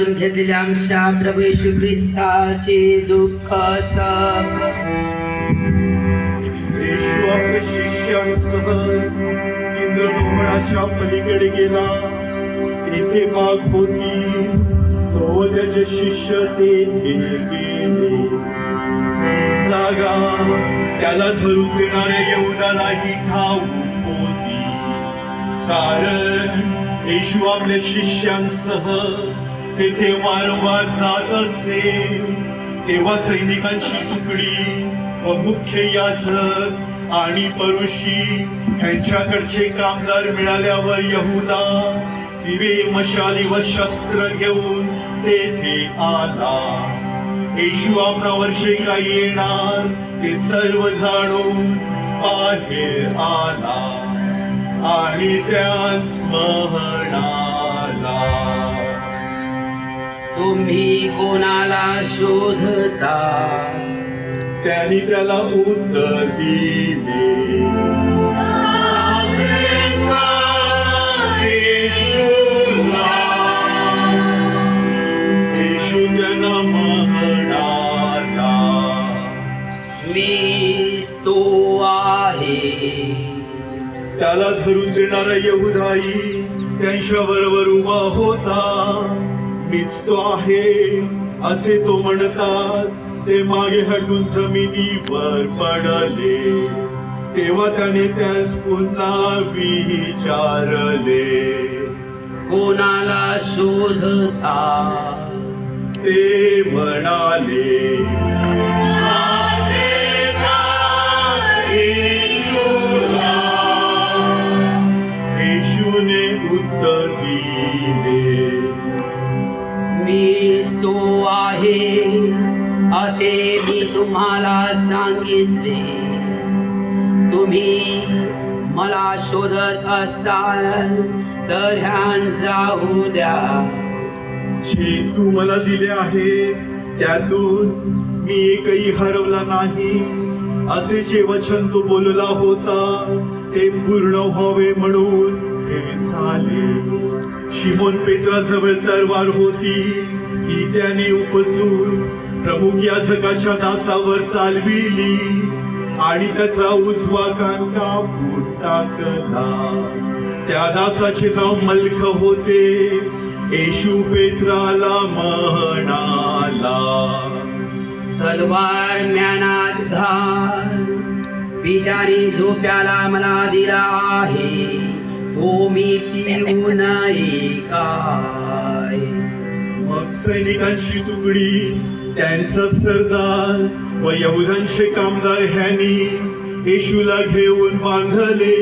जाणून घेतलेले आमच्या प्रभू येशू ख्रिस्ताचे दुःख सब येशू आपल्या शिष्यांसह इंद्रधनुष्याच्या पलीकडे गेला. तेथे बाग होती. तो व त्याचे शिष्य तेथे गेले. ही जागा त्याला धरून देणाऱ्या यहुदालाही ठाऊक होती, कारण येशू आपल्या शिष्यांसह तेथे वारंवार जात असे. तेव्हा सैनिकांची तुकडी व मुख्य याजक आणि परुषी यांच्याकडचे कामदार मिळाल्यावर यहुदा दिवे, मशाली व शस्त्र घेऊन तेथे आला. येशू आपणावर जे काही येणार ते सर्व जाणून बाहेर आला आणि त्यास म्हणाला, तुम्ही कोणाला शोधता? त्यांनी त्याला उत्तर दिले, येशू त्यांना म्हणाला, मीच तो आहे. त्याला धरून देणारा यहुदाही त्यांच्या बरोबर उभा होता. मीच तो आहे असे तो म्हणताच ते मागे हटून जमिनीवर पडले. तेव्हा त्याने त्यास पुन्हा विचारले, कोणाला शोधता? ते म्हणाले, येशूला. येशूने उत्तर दिले, मीच तो आहे असे मी तुम्हाला सांगितले. तुम्ही मला शोधत असाल तर ध्यान जाऊ द्या. जे तू मला दिले आहे त्यातून मी एकही हरवला नाही असे जे वचन तो बोलला होता ते पूर्ण व्हावे म्हणून हे झाले. शिमोन पेत्राजवळ तलवार होती. ती त्याने उपसून प्रमुख याजकाच्या दासावर चालविली आणि त्याचा उजवा कान कापून टाकला. त्या दासाचे नाव मल्ख होते. येशू पेत्राला म्हणाला, तलवार म्यानात घाल. पित्याने जो प्याला मला दिला आहे तो मी पिऊ नये काय? मग सैनिकांची तुकडी, त्यांचा सरदार व यहुदांचे कामदार ह्यांनी येशूला घेऊन बांधले.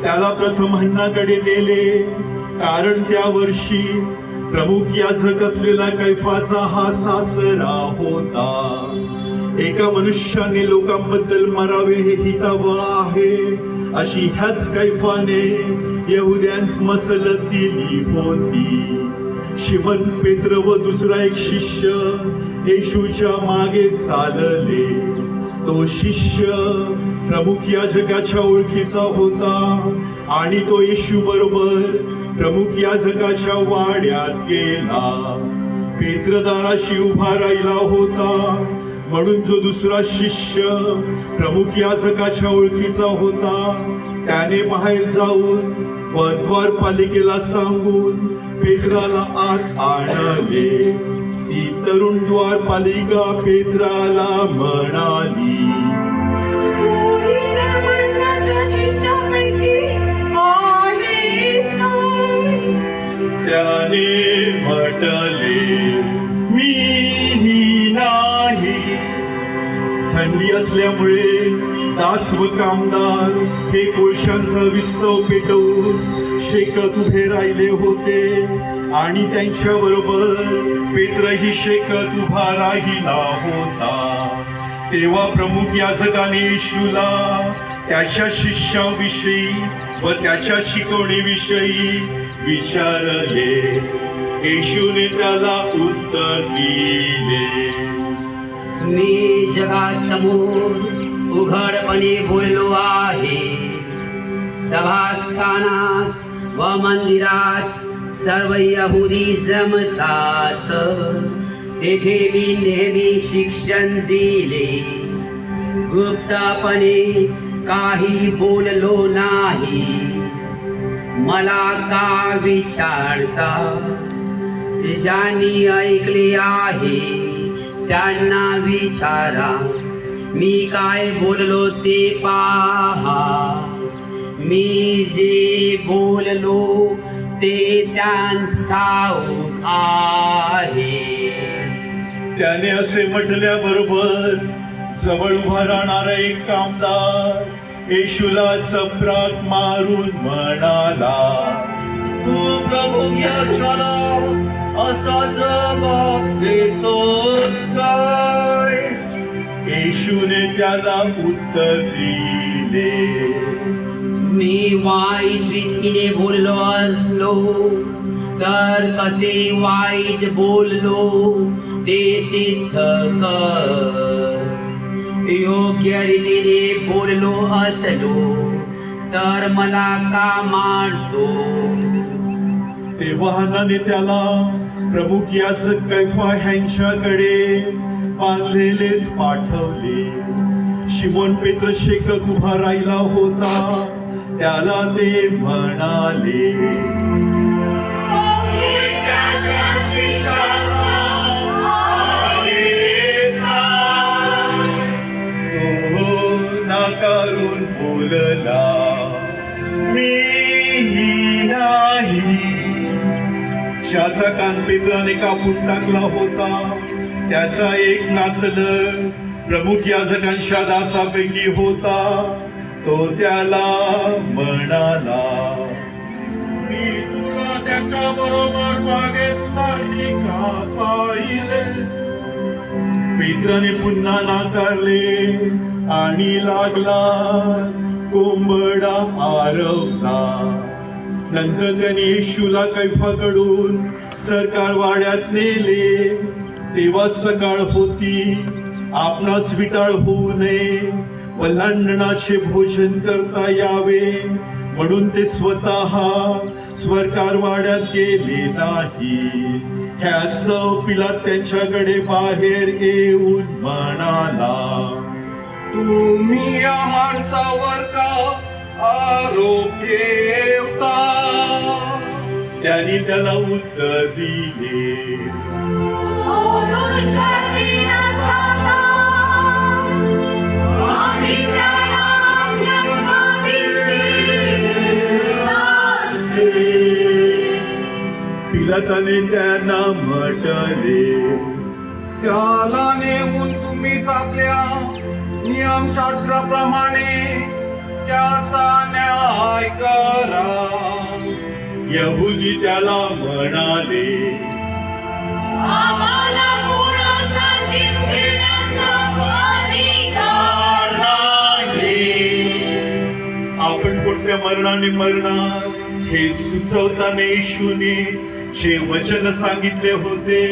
त्याला प्रथम हन्नाकडे नेले, कारण त्या वर्षी प्रमुख याजक असलेला कैफाचा हा सासरा होता. एका मनुष्याने लोकांबद्दल मरावे हे हितावह आहे अशी ह्याच कैफाने यहुद्यांस मसलत दिली होती. शिमन पेत्र व दुसरा एक शिष्य येशूच्या मागे चालले. तो शिष्य प्रमुख याजकाच्या ओळखीचा होता आणि तो येशू बरोबर प्रमुख याजकाच्या वाड्यात गेला. पेत्र दाराशी उभा राहिला होता, म्हणून जो दुसरा शिष्य प्रमुख याजकाच्या ओळखीचा होता त्याने बाहेर जाऊन व द्वारपालिकेला सांगून पेत्राला आत आणले. ती तरुण द्वारपालिका पेत्राला म्हणाली, त्याने म्हटले, मीही नाही. थंडी असल्यामुळे दास व कामदार हे कोळशांचा विस्तव पेटवून शेकत उभे राहिले होते आणि त्यांच्या बरोबर पेत्रही शेकत उभा राहिला होता. तेव्हा प्रमुख याजकाने येशूला त्याच्या शिष्याविषयी व त्याच्या शिकवणीविषयी विचारले. येशूने त्याला उत्तर दिले, मी जगासमोर उघडपणे बोललो आहे. सभास्थानात व मंदिरात सर्व यहुदी जमतात तेथे मी नेहमी शिक्षण दिले. गुप्तपणे काही बोललो नाही. मला का विचारता? ज्यांनी ऐकले आहे त्यांना विचारा. मी काय बोललो ते पहा. मी जे बोललो ते त्यांस ठाऊक आहे. त्याने असे म्हटल्याबरोबर जवळ उभा राहणारा एक कामदार येशूला चपराक मारून म्हणाला, तू प्रभू याला असा जबाब देतोस काय? येशूने त्याला उत्तर दिले, मी वाईट रीतीने बोललो असलो तर कसे वाईट बोललो ते सिद्ध कर. योग्य रीतीने बोललो असलो तर मला का मारतो? तेव्हा हन्नाने त्याला प्रमुख याजक कैफा ह्यांच्याकडे बांधलेलेच पाठवले. शिमोन पेत्र शेकत उभा राहिला होता. त्याला ते म्हणाले, तो नाकारून बोलला, मी नाही. ज्याचा कान पेत्राने कापून टाकला होता त्याचा एक नातलग प्रमुख याजकांच्या दासापैकी होता. तो त्याला म्हणाला, मी तुला त्याच्या बरोबर बागेत नाही का पाहिले? पेत्राने पुन्हा नाकारले आणि लागला कोंबडा आरवला. नंतर त्याने येशूला कैफाकडून सरकार वाड्यात नेले. तेव्हा सकाळ होती. आपणास विटाळ होऊ नये व लंडनाचे भोजन करता यावे म्हणून ते स्वतः सरकार वाड्यात गेले नाही. ह्यास्तव पिलात त्यांच्याकडे बाहेर येऊन म्हणाला, तुम्ही या माणसावर का आरोप ठेवता? त्यांनी त्याला उत्तर दिले, पिलाताने त्यांना म्हटले, त्याला नेऊन तुम्ही आपल्या नियमशास्त्राप्रमाणे त्याचा न्याय करा. यहुदी त्याला म्हणाले, आम्हाला कोणाचा जीव घेण्याचा अधिकार आपण कोणत्या मरणाने मरणार हे सुचवताना येशूने जे वचन सांगितले होते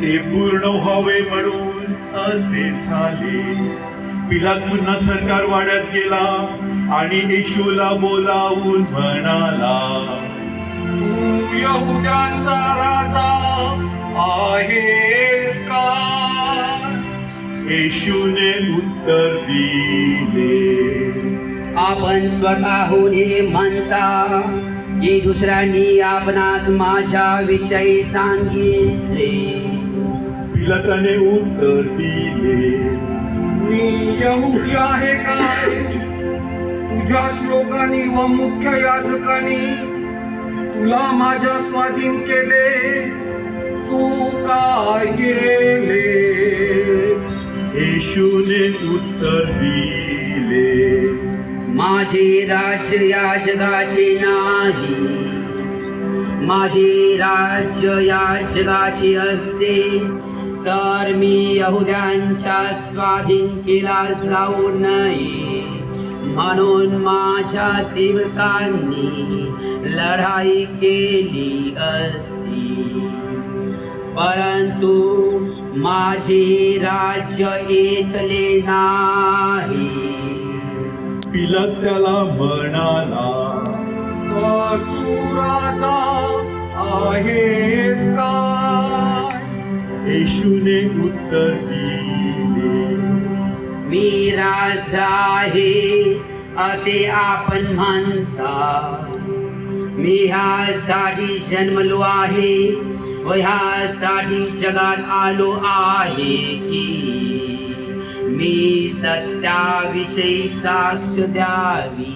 ते पूर्ण व्हावे म्हणून असे झाले. पिलात पुन्हा सरकार वाड्यात गेला आणि येशूला बोलावून म्हणाला, तू यहुद्यांचा राजा आहेस का? येशूने उत्तर दिले, आपण स्वतःहून हे म्हणता की दुसऱ्यांनी आपणास माझ्या विषयी सांगितले? पिलाताने उत्तर दिले, मी यहुदी आहे काय? तुझ्याच लोकांनी व मुख्य याजकांनी तुला माझ्या स्वाधीन केले. तू काय केले? येशूने उत्तर दिले, माझे राज्य या जगाचे नाही. माझे राज्य या जगाचे असते तर मी यहुद्यांच्या स्वाधीन केला जाऊ नये म्हणून माझ्या सेवकांनी लढाई केली असती. परंतु माझे राज्य येथले नाही. पिलात त्याला म्हणाला, तर तू राजा आहेस काय? येशूने उत्तर दिले, मी राजा आहे असे आपण म्हणता. मी ह्यासाठी जन्मलो आहे व ह्यासाठी जगात आलो आहे की मी सत्याविषयी साक्ष द्यावी.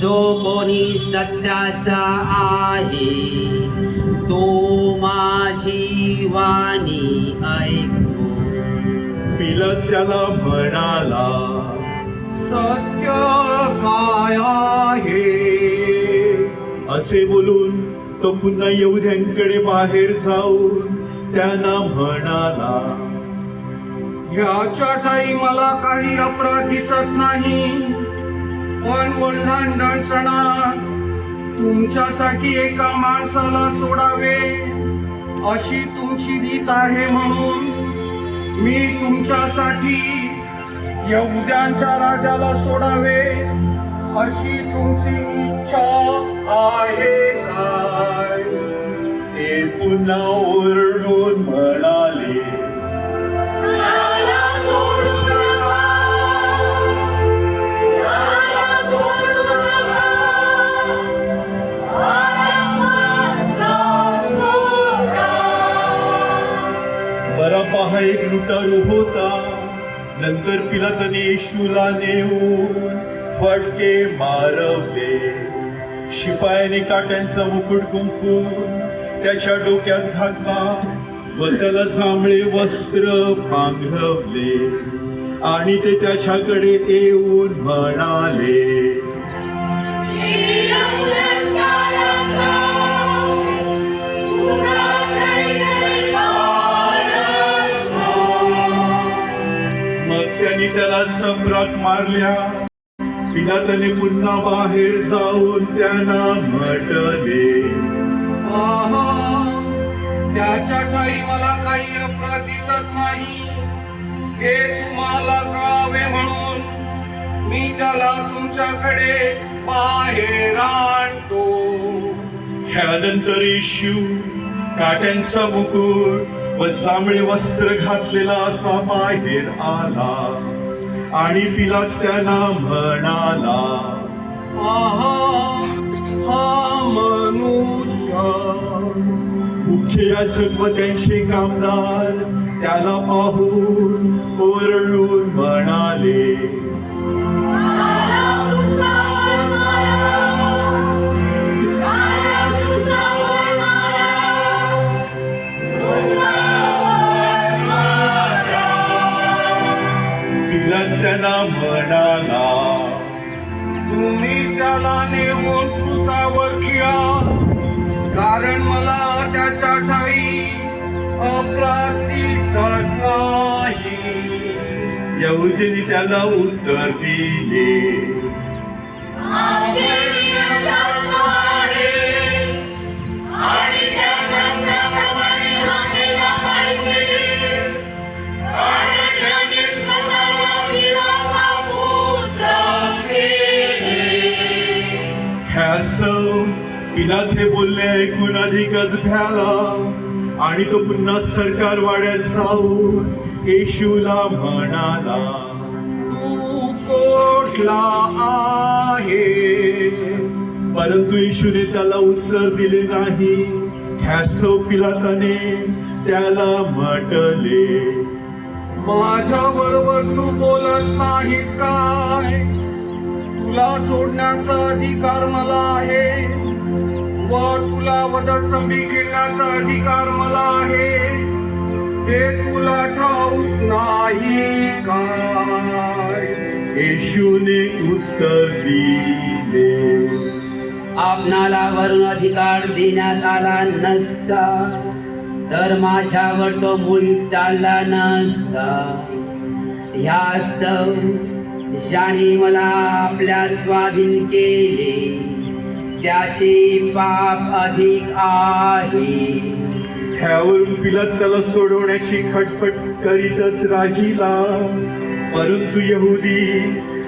जो कोणी सत्याचा आहे तो माझी वाणी ऐकतो. पिलात त्याला म्हणाला, सत्य काय आहे? असे बोलून तो पुन्हा यहुद्यांकडे बाहेर जाऊन त्यांना म्हणाला, ह्याच्या ठाई मला काही अपराध दिसत नाही, पण ओलांडण सणात तुमच्यासाठी एका माणसाला सोडावे अशी तुमची रीत आहे, म्हणून मी तुमच्यासाठी यहुद्यांच्या राजाला सोडावे अशी तुमची इच्छा आहे काय? ते पुन्हा ओरडून म्हणाले, त्याला सोडू नका. त्याला सोडू नका. बारब्बासला सोडा. बराब्बा हा एक लुटारू होता. नंतर पिलाताने येशूला नेऊन फटके मारवले. शिपायाने काट्यांचा मुकुट गुंफून त्याच्या डोक्यात घातला व त्याला जांभळे वस्त्र पांघरवले आणि ते त्याच्याकडे येऊन म्हणाले, यहुद्यांच्या राजा, तुझा जय जयकार असो. मग त्यांनी त्याला चपराक मारल्या. पिलाताने पुन्हा बाहेर जाऊन त्यांना म्हटले, आहा, त्याच्या ठाई मला काही अपराध दिसत नाही, हे तुम्हाला कळावे म्हणून मी त्याला तुमच्याकडे बाहेर आणतो. ह्यानंतर येशू काट्यांचा मुकुट व जांभळे वस्त्र घातलेला असा बाहेर आला आणि पिलात त्यांना म्हणाला, आहा, हा मनुष्य. मुख्य याजक व त्यांचे कामदार त्याला पाहून ओरडून म्हणाले, त्याला क्रूसावर मारा. त्याला क्रूसावर मारा. क्रूसावर मारा. पिलात त्यांना म्हणाला, तुम्ही त्याला नेऊन क्रूसावर खिळा, कारण मला त्याच्या ठाई अपराध दिसत नाही. यहुदींनी त्याला उत्तर दिले, आमचे नियम शास्त्र आहे आणि त्या शास्त्राप्रमाणे हा केला पाहिजे, कारण याने स्वतःला देवाचा पुत्र केले. ह्यास्तव पिलात हे बोलणे ऐकून अधिकच भ्याला आणि तो पुन्हा सरकार वाड्यात जाऊन येशूला म्हणाला, तू कोठला आहेस? परंतु येशूने त्याला उत्तर दिले नाही. ह्यास्तव पिलाताने त्याला म्हटले, माझ्या बरोबर तू बोलत नाहीस काय? तुला सोडण्याचा अधिकार मला आहे व तुला वधस्तंभी खेळण्याचा अधिकार मला आहे, हे तुला ठाऊक नाही काय? येशूने उत्तर दिले, आपणाला वरून अधिकार देण्यात आला नसता तर माझ्यावर तो मुळीच चालला नसता. ह्यास्तव ज्याने मला आपल्या स्वाधीन केले त्याचे पाप अधिक आहे. ह्यावरून पिलात त्याला सोडवण्याची खटपट करीतच राहिला. परंतु यहुदी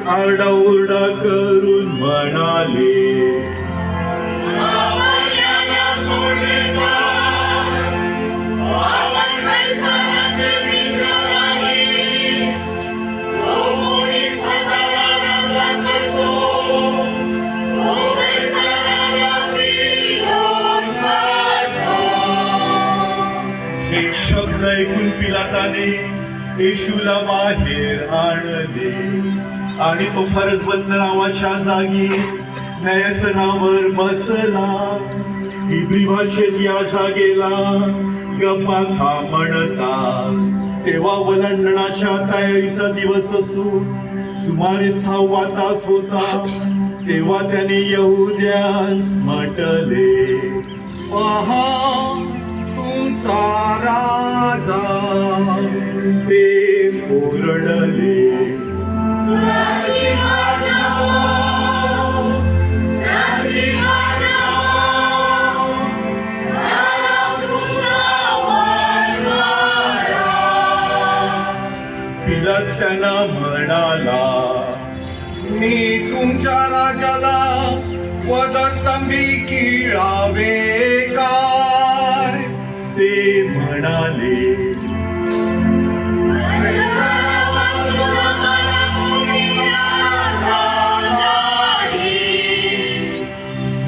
आरडाओरडा करून म्हणाले, आपण याला सोडू आपण कैसराचे मित्र नाही, जो कोणी स्वतःला नवरा करतो, तो कैसराला विरोध करतो. हे शब्द ऐकून पिलाताने येशूला बाहेर आणले आणि तो फरसबंद नावाच्या जागी न्यायासनावर बसला. इब्री भाषेत या जागेला गपाथा म्हणतात. तेव्हा वलंडणाच्या तयारीचा दिवस असून सुमारे 6 तास होता. तेव्हा त्याने यहुद्यास म्हटले, पहा तुमचा राजा. ते ओरडले, त्याची आज्ञा, त्याची आज्ञा, त्याला क्रूसावर मारा. पिलात त्यांना म्हणाला, मी तुमच्या राजाला वधस्तंभी किळावे काय? ते म्हणाले,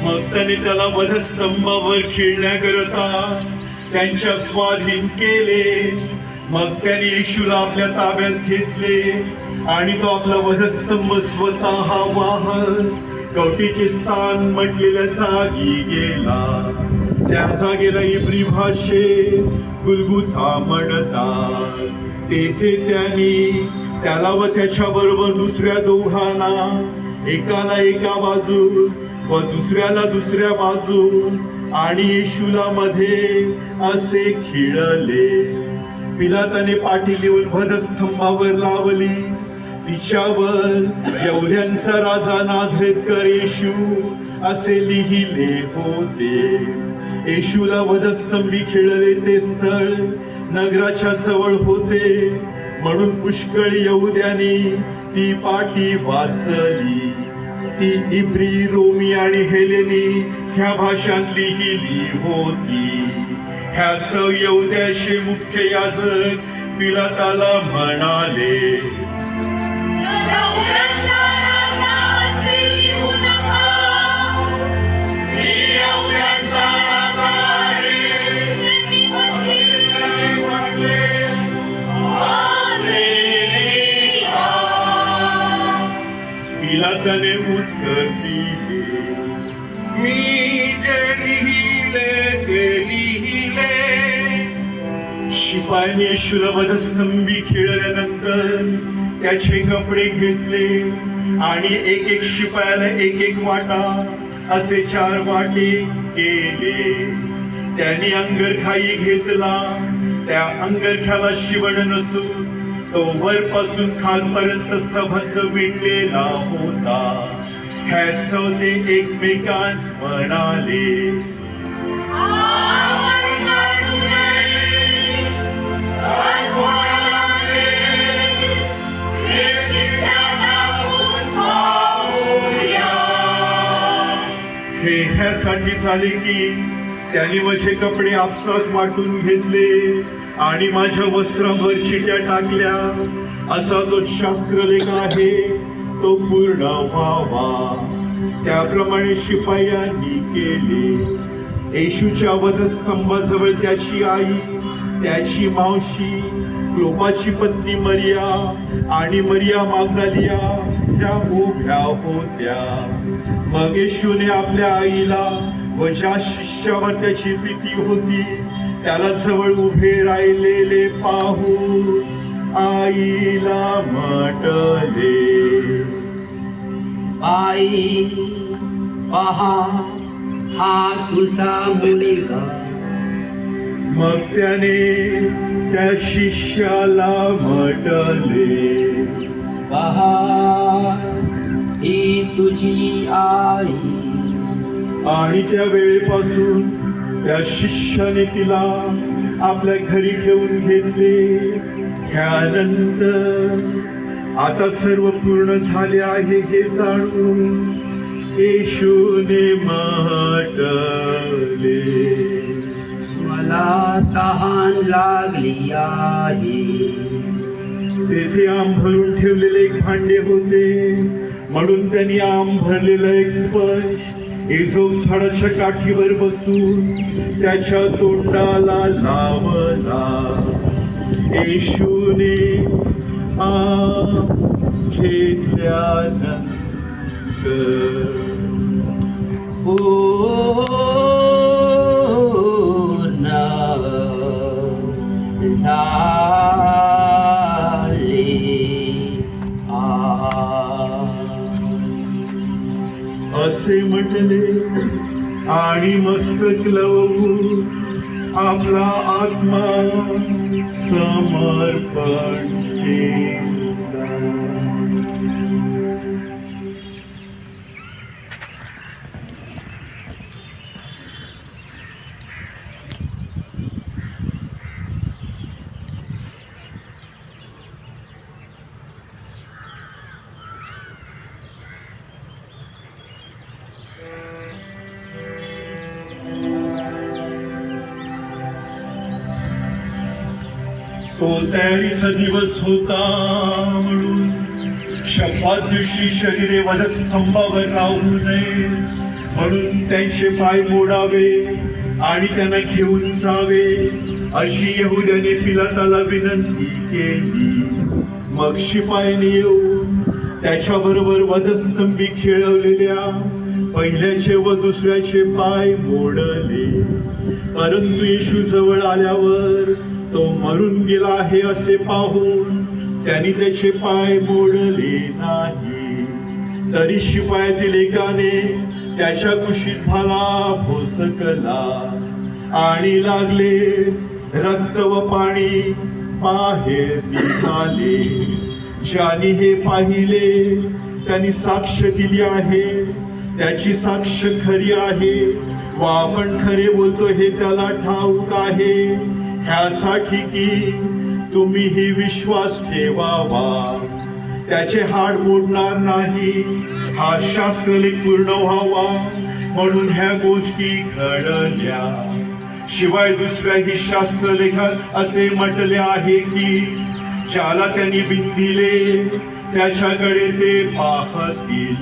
मग त्याने त्याला वधस्तंभावर खिळण्याकरता त्यांच्या स्वाधीन केले. मग त्याने येशूला आपल्या ताब्यात घेतले आणि तो आपला वधस्तंभ स्वतः वाहन कवटीचे स्थान म्हटलेल्या जागी गेला. त्या जागेला इब्री भाषेत गुलगुथा म्हणतात. तेथे त्यांनी त्याला व त्याच्या बरोबर दुसऱ्या दोघांना, एकाला एका बाजूस व दुसऱ्याला दुसऱ्या बाजूस आणि येशूला मध्ये असे खिळले. पिलाताने पाटी लिहून वधस्तंभावर लावली. तिच्यावर यहुद्यांचा राजा नाझरेतकर येशू असे लिहिले होते. येशूला वधस्तंभी खिळले ते स्थळ नगराच्या जवळ होते, म्हणून पुष्कळ यहुद्यांनी ती पाटी वाचली. ती इब्री, रोमी आणि हेलेनी ह्या भाषांत लिहिली होती. ह्यास्तव यहुद्याचे मुख्य याजक पिलाताला म्हणाले, यहुद्यांचा राजा असे लिहू नका. मी यहुद्यांचा राजा आहे. त्यांनी म्हटले, असे लिहा. पिलाताने उत्तर दिले, मी जे लिहिले ते लिहिले. शिपायाने येशूला वधस्तंभी खिळल्यानंतर त्याचे कपडे घेतले आणि एक एक शिपायाला एक एक वाटा असे 4 वाटे केले. त्याने अंगरखाई घेतला. त्या अंगरख्याला शिवण नसून तो वरपासून खालपर्यंत सबंध विणलेला होता. ह्यास्तव ते एकमेकांस म्हणाले, आपण काढू नये, तर कोणाला मिळेल, हे चिठ्ठ्या टाकून पाहूया. हे ह्यासाठी झाले की त्याने माझे कपडे आपसात वाटून घेतले आणि माझ्या वस्त्रांवर चिट्या टाकल्या. असा तो शास्त्रलेख आहे, तो पूर्ण व्हावा. त्याप्रमाणे शिपायांनी केले. येशूच्या वधस्तंभाजवळ त्याची आई, त्याची मावशी, क्लोपाची पत्नी मरिया आणि मरिया मागदालिया त्या उभ्या होत्या. मग येशूने आपल्या आईला व ज्या शिष्यावर त्याची भीती होती त्याला जवळ उभे राहिलेले पाहून आईला म्हटले, आई पहा हा तुझा मुलगा. मग त्याने त्या शिष्याला म्हटले, पहा ही तुझी आई. आणि त्या वेळेपासून त्या शिष्याने तिला आपल्या घरी ठेवून घेतले. त्यानंतर आता सर्व पूर्ण झाले आहे हे जाणून येशूने म्हटले, मला मला तहान लागली आहे. तेथे आंब भरून ठेवलेले एक भांडे होते, म्हणून त्यांनी आंब भरलेला एक स्पंज इसोप झाडाच्या काठीवर बसून त्याच्या तोंडाला लावला. येशूने आंब घेतल्यानंतर पूर्ण झाले असे म्हटले आणि मस्तक लवून आपला आत्मा समर्पण केला. तो तयारीचा दिवस होता, म्हणून शब्दात दिवशी शरीरे वधस्तंभावर राहू नये म्हणून त्यांचे पाय मोडावे आणि त्यांना घेऊन जावे अशी यहुद्याने पिलाताला विनंती केली. मग शिपायाने येऊन त्याच्याबरोबर वधस्तंभी खेळवलेल्या पहिल्याचे व दुसऱ्याचे पाय मोडले. परंतु येशू जवळ आल्यावर तो मरून गेला आहे असे पाहून त्यांनी त्याचे पाय मोडले नाही. तरी शिपायातील एकाने त्याच्या कुशीत भाला भोसकला आणि लागलेच रक्त व पाणी बाहेर निघाले. ज्याने हे पाहिले त्यांनी साक्ष दिली आहे, त्याची साक्ष खरी आहे व आपण खरे बोलतो हे त्याला ठाऊक आहे, ह्यासाठी की तुम्हीही विश्वास ठेवावा. त्याचे हाड मोडणार नाही हा शास्त्रलेख पूर्ण व्हावा म्हणून ह्या गोष्टी घडल्या. शिवाय दुसऱ्याही शास्त्रलेखात असे म्हटले आहे की ज्याला त्यांनी बिंदिले त्याच्याकडे ते पाहतील.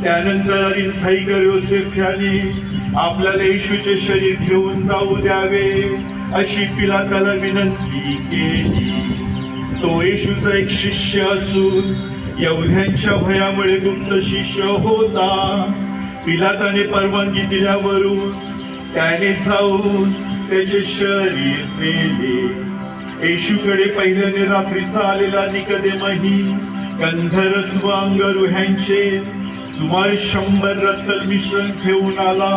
त्यानंतर अरिमथाईकर योसेफ याने आपल्याला येशूचे शरीर घेऊन जाऊ द्यावे अशी पिलाताला विनंती केली. तो येशूचा एक शिष्य असून यहुद्यांच्या भयामुळे गुप्त शिष्य होता. पिलाताने परवानगी दिल्यावरून त्याने जाऊन त्याचे शरीर नेले. येशूकडे पहिल्याने रात्रीचा आलेला निकदेमही गंधरस व अंगरुह्यांचे सुमारे 100 रत्तल मिश्रण घेऊन आला.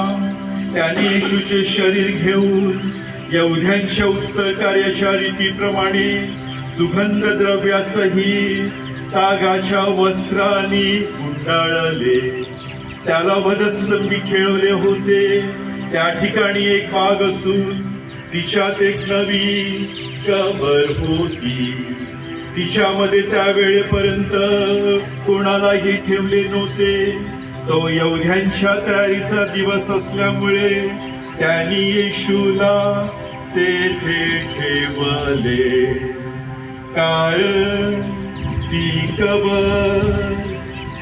त्याने येशूचे शरीर घेऊन यहुद्यांच्या उत्तर कार्याच्या रीतीप्रमाणे सुगंध द्रव्यासही तागाच्या वस्त्रांनी गुंडाळले. त्याला वधस्तंभी खेळवले होते. त्या ठिकाणी एक बाग असून तिच्यात एक नवी कबर होती. तिच्यामध्ये त्या वेळेपर्यंत कोणालाही ठेवले नव्हते. तो यहुद्यांच्या तयारीचा दिवस असल्यामुळे त्यांनी येशूला तेथे ठेवले, कारण ती कबर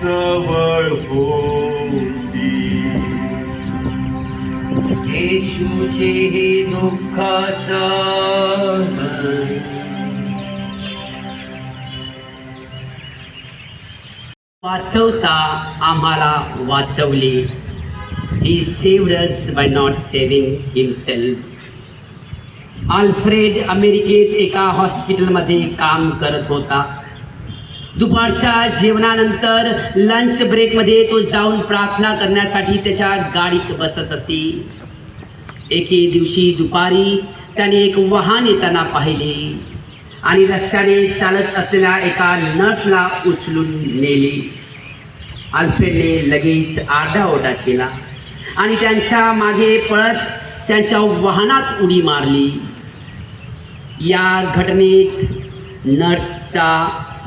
जवळ होती. येशूचे हे दुःख सहन वाचवता आम्हाला वाचवले. He saved us by not saving himself. Alfred अमेरिकेत एका हॉस्पिटलमध्ये काम करत होता. दुपारच्या जेवणानंतर लंच ब्रेकमध्ये तो जाऊन प्रार्थना करण्यासाठी त्याच्या गाडीत बसत असे. एके दिवशी दुपारी त्याने एक वाहन येताना पाहिले आणि रस्त्याने चालत असलेल्या एका नर्सला उचलून नेले. अल्फ्रेडने लगेच आरडाओरडा केला आणि त्यांच्या मागे पळत त्यांच्या वाहनात उडी मारली. या घटनेत नर्सचा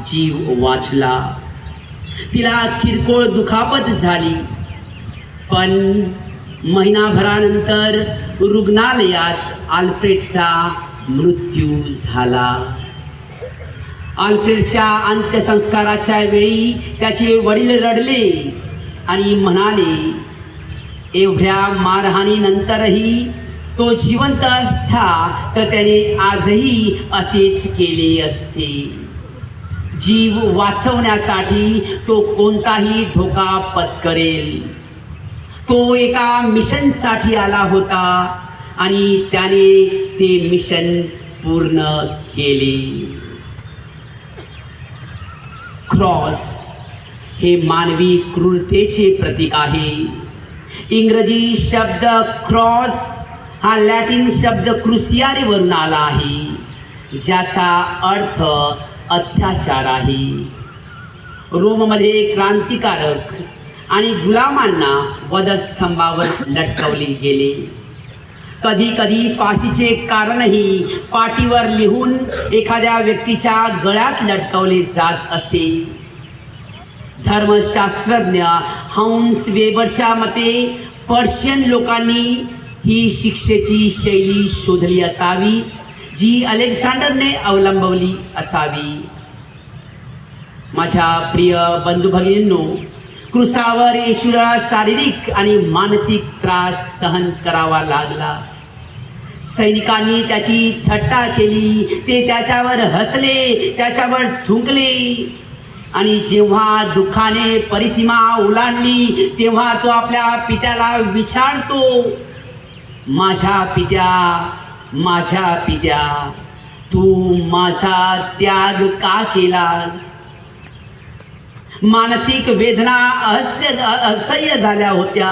जीव वाचला. तिला किरकोळ दुखापत झाली, पण महिनाभरानंतर रुग्णालयात आल्फ्रेडचा मृत्यू झाला. आल्फ्रेडच्या अंत्यसंस्काराच्या वेळी त्याचे वडील रडले आणि म्हणाले, एवढ्या मारहाणीनंतरही तो जिवंत असता तर त्याने आजही असेच केले असते. जीव वाचवण्यासाठी तो कोणताही धोका पत्करेल. तो एका मिशनसाठी आला होता आणि त्याने ते मिशन पूर्ण केले. क्रॉस हे मानवी क्रूरतेचे प्रतीक आहे. इंग्रजी शब्द क्रॉस हा लॅटिन शब्द क्रुसियारे वरून आला आहे, ज्याचा अर्थ अत्याचार आहे. रोममध्ये क्रांतिकारक आणि गुलामांना वधस्तंभावर लटकवले गेले. कधी कधी फाशीचे कारणही पाटीवर लिहून एखाद्या व्यक्तीच्या गळ्यात लटकवले जात असे. धर्मशास्त्रज्ञ हान्स वेबरच्या मते पर्शियन लोकांनी ही शिक्षेची शैली शोधली असावी जी अलेक्झांडरने अवलंबवली असावी. माझ्या प्रिय बंधू भगिनींनो, क्रूसावर येशूला शारीरिक आणि मानसिक त्रास सहन करावा लागला. सैनिकांनी त्याची थट्टा केली, ते त्याच्यावर हसले, त्याच्यावर थुंकले आणि जेव्हा दुःखाने परिसीमा ओलांडली तेव्हा तो आपल्या पित्याला विचारतो, माझ्या पित्या, माझ्या पित्या, तू माझा त्याग का केलास? मानसिक वेदना असह्य झाल्या होत्या.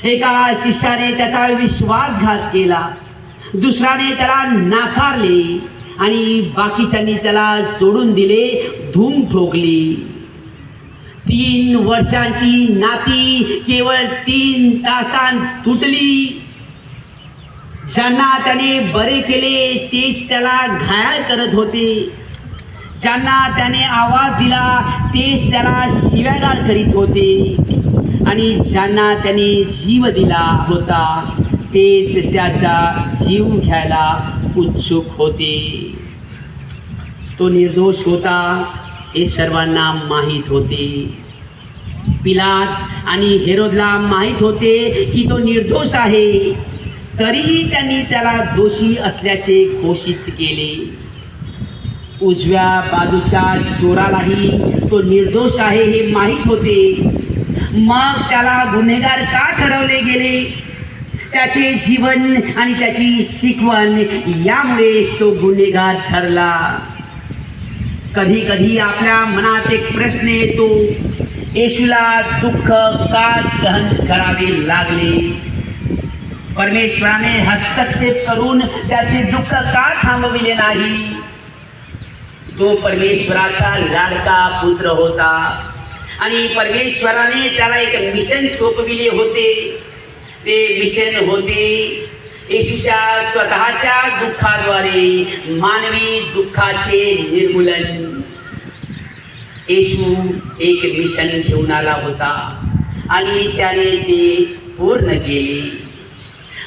एका शिष्याने त्याचा विश्वासघात केला, दुसऱ्याने त्याला नाकारले आणि बाकीच्यांनी त्याला सोडून दिले, धूम ठोकली. 3 वर्षांची नाती केवळ 3 तासांत तुटली. ज्यांना त्याने बरे केले तेच त्याला घायल करत होते. ज्यांना त्याने आवाज दिला तेच त्याला शिव्यागाळ करीत होते आणि ज्यांना त्याने जीव दिला होता तेच त्याचा जीव घ्यायला उत्सुक होते. तो निर्दोष होता हे सर्वांना माहीत होते. पिलात आणि हेरोदला माहीत होते की तो निर्दोष आहे, तरीही त्यांनी त्याला दोषी असल्याचे घोषित केले. उजव्या बाजूच्या चोरालाही तो निर्दोष आहे हे माहीत होते. मग त्याला गुन्हेगार का ठरवले गेले? त्याचे जीवन आणि त्याची शिकवण यामुळेच तो गुन्हेगार ठरला. कधी कधी आपल्या मनात एक प्रश्न येतो, येशूला दुःख का सहन करावे लागले? परमेश्वराने हस्तक्षेप करून त्याचे दुःख का थांबविले नाही? तो परमेश्वराचा लाडका पुत्र होता आणि परमेश्वराने त्याला एक मिशन सोपविले होते. ते मिशन होते येशूच्या स्वतःच्या दुःखाद्वारे मानवी दुःखाचे निर्मूलन. येशू एक मिशन घेऊन आला होता आणि त्याने ते पूर्ण केले.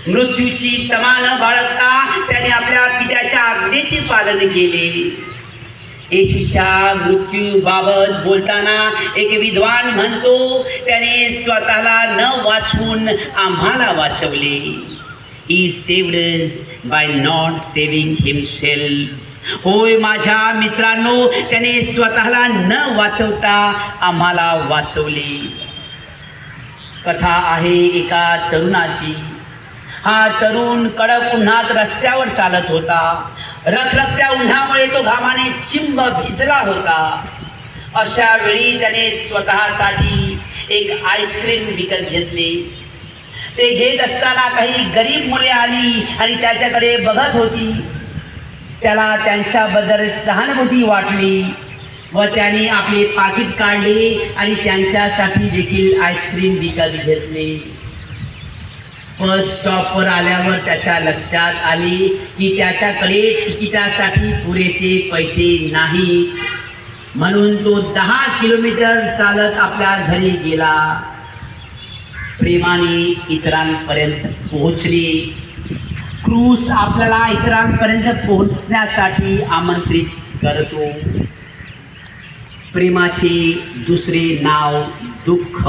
मृत्यूची तमा न बाळगता त्याने आपल्या पित्याच्या आज्ञेचे पालन केले. येशूच्या मृत्यूबाबत बोलताना एक विद्वान म्हणतो, त्याने स्वतःला न वाचवून आम्हाला वाचवले. He saved us by not saving himself. होय माझ्या मित्रांनो, त्याने स्वतःला न वाचवता आम्हाला वाचवले. कथा आहे एका तरुणाची. हा तरुण कडक उन्हात रस्त्यावर चालत होता. रखरखत्या उन्हामुळे तो घामाने चिंब भिजला होता. अशा वेळी त्याने स्वतःसाठी एक आईस्क्रीम विकत घेतले. ते घेत असताना काही गरीब मुले आली आणि त्याच्याकडे बघत होती. त्याला त्यांच्याबद्दल सहानुभूती वाटली व त्याने आपले पाकिट काढले आणि त्यांच्यासाठी देखील आईस्क्रीम विकत घेतले. बस स्टॉपवर आल्यावर त्याच्या लक्षात आले की त्याच्याकडे तिकिटासाठी पुरेसे पैसे नाही, म्हणून तो 10 किलोमीटर चालत आपल्या घरी गेला. प्रेमाने इतरांपर्यंत पोहोचणे. क्रूस आपल्याला इतरांपर्यंत पोहोचण्यासाठी आमंत्रित करतो. प्रेमाचे दुसरे नाव दुःख.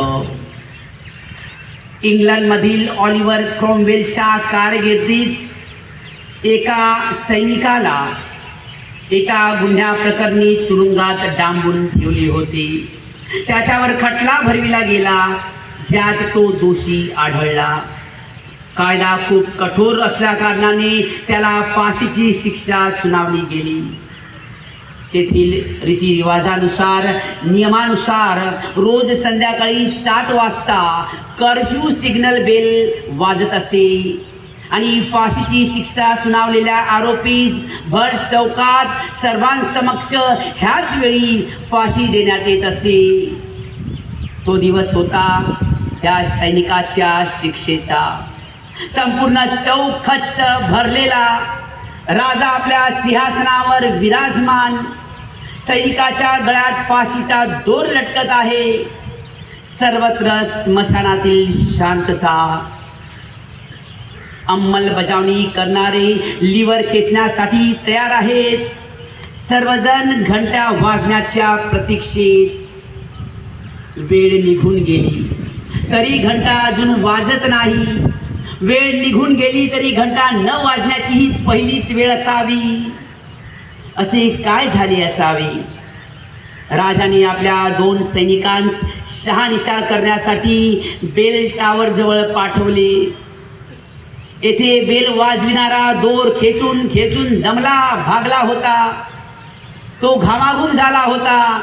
इंग्लंडमधील ऑलिव्हर क्रॉमवेलच्या कारकिर्दीत एका सैनिकाला एका गुन्ह्याप्रकरणी तुरुंगात डांबून ठेवले होते. त्याच्यावर खटला भरविला गेला, ज्यात तो दोषी आढळला. कायदा खूप कठोर असल्याकारणाने त्याला फाशीची शिक्षा सुनावली गेली. तेथील रीतिरिवाजानुसार नियमानुसार रोज संध्याकाळी 7 वाजता कर्फ्यू सिग्नल बेल वाजत असे आणि फाशीची शिक्षा सुनावलेल्या आरोपीस भर चौकात सर्वांसमक्ष ह्याच वेळी फाशी देण्यात येत असे. तो दिवस होता त्या सैनिकाच्या शिक्षेचा. संपूर्ण चौक खच्च भरलेला. राजा आपल्या सिंहासनावर विराजमान. सैनिकाच्या गळ्यात फाशीचा दोर लटकत आहे. सर्वत्र स्मशानातील शांतता. अंमलबजावणी करणारे लिव्हर खेचण्यासाठी तयार आहेत. सर्वजण घंटा वाजण्याच्या प्रतीक्षेत. वेळ निघून गेली तरी घंटा अजून वाजत नाही. वेळ निघून गेली तरी घंटा न वाजण्याची ही पहिलीच वेळ असावी. असे काय झाले असावे? राजाने आपल्या 2 सैनिकांस शहानिशा करण्यासाठी बेल टावर जवळ पाठवले. येथे बेल वाजविणारा दोर खेचून खेचून दमला भागला होता. तो घामाघूम झाला होता,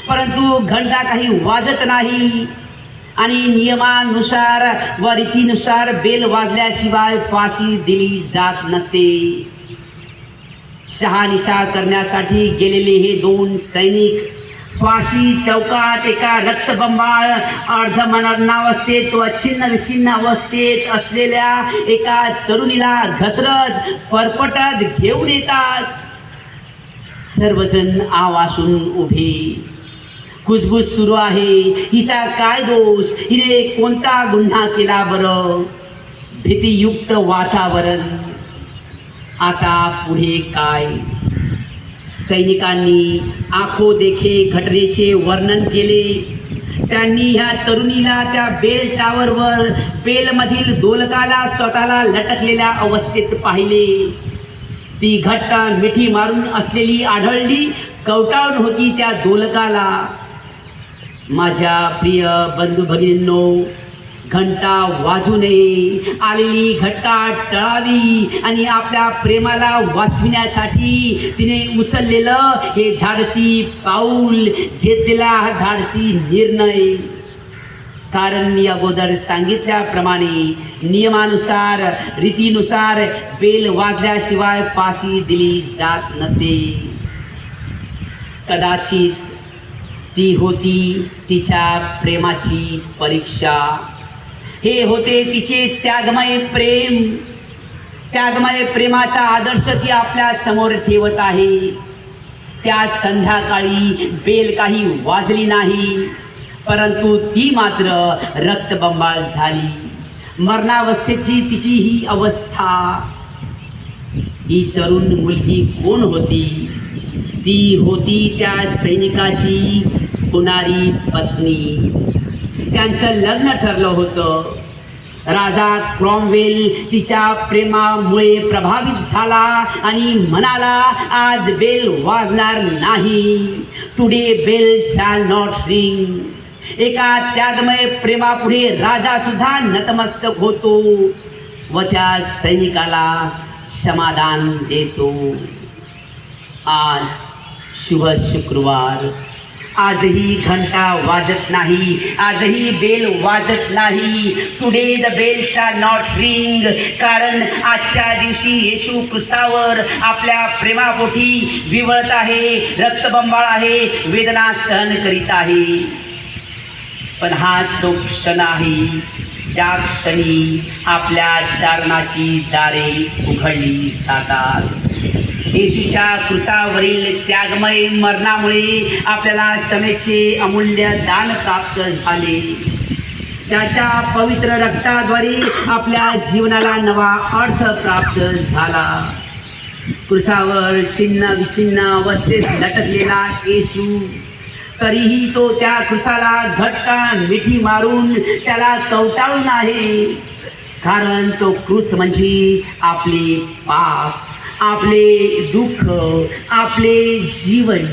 परंतु घंटा काही वाजत नाही आणि नियमानुसार व रीतीनुसार बेल वाजल्याशिवाय फाशी दिली जात नसे. शहानिशा करण्यासाठी गेलेले हे 2 सैनिक फाशी चौकात एका रक्तबंबाळ अर्धमरणावस्थेत व छिन्न विछिन्न अवस्थेत असलेल्या एका तरुणीला घसरत फरफटत घेऊन येतात. सर्वजण आवासून उभे. कुजबूज सुरू आहे. हिचा काय दोष? हिने कोणता गुन्हा केला बरं? भीतीयुक्त वातावरण. आता पुढे काय? सैनिकांनी आखो देखे घटनेचे वर्णन केले. त्यांनी ह्या तरुणीला त्या बेल टावरवर बेलमधील दोलकाला स्वतःला लटकलेल्या अवस्थेत पाहिले. ती घट्ट मिठी मारून असलेली आढळली. कवटाळून होती त्या दोलकाला. माझ्या प्रिय बंधू भगिनींनो, घंटा वाजू नये. आलेली घटका टळावी आणि आपल्या प्रेमाला वाचविण्यासाठी तिने उचललेलं हे धाडसी पाऊल, घेतलेला हा धाडसी निर्णय. कारण मी अगोदर सांगितल्याप्रमाणे नियमानुसार रीतीनुसार बेल वाजल्याशिवाय फाशी दिली जात नसे. कदाचित ती होती तिच्या प्रेमाची परीक्षा. हे होते तिचे त्यागमय प्रेम. त्यागमय प्रेमाचा आदर्श ती आपल्या समोर ठेवत आहे. त्या संध्याकाळी बेल काही वाजली नाही, परंतु ती मात्र रक्तबंबाळ झाली. मरणावस्थेची तिची ही अवस्था. ही तरुण मुलगी कोण होती? ती होती त्या सैनिकाची होणारी पत्नी. त्यांचं लग्न ठरलं होतं. राजा क्रॉमवेल तिच्या प्रेमामुळे प्रभावित झाला आणि म्हणाला, आज बेल वाजणार नाही. Today bell shall not ring. एका त्यागमय प्रेमापुढे राजा सुद्धा नतमस्तक होतो व त्या सैनिकाला समाधान देतो. आज शुभ शुक्रवार. आजही घंटा वाजत नाही. आजही बेल वाजत नाही. Today the bell shall not ring. कारण आजच्या दिवशी येशू क्रूसावर आपल्या प्रेमापोटी विवळत आहे, रक्तबंबाळ आहे, वेदना सहन करीत आहे. पण हाच तो क्षण आहे ज्या क्षणी आपल्या दारणाची दारे उघडली जातात. येशूच्या क्रूसावरील त्यागमय मरणामुळे आपल्याला क्षमेचे अमूल्य दान प्राप्त झाले. त्याच्या पवित्र रक्ताद्वारे आपल्या जीवनाला नवा अर्थ प्राप्त झाला. क्रुसावर छिन्न विछिन्न अवस्थेत लटकलेला येशू, तरीही तो त्या क्रुसाला घट्ट मिठी मारून त्याला कवटाळून आहे. कारण तो क्रूस म्हणजे आपले पाप, आपले दुःख, आपले जीवन.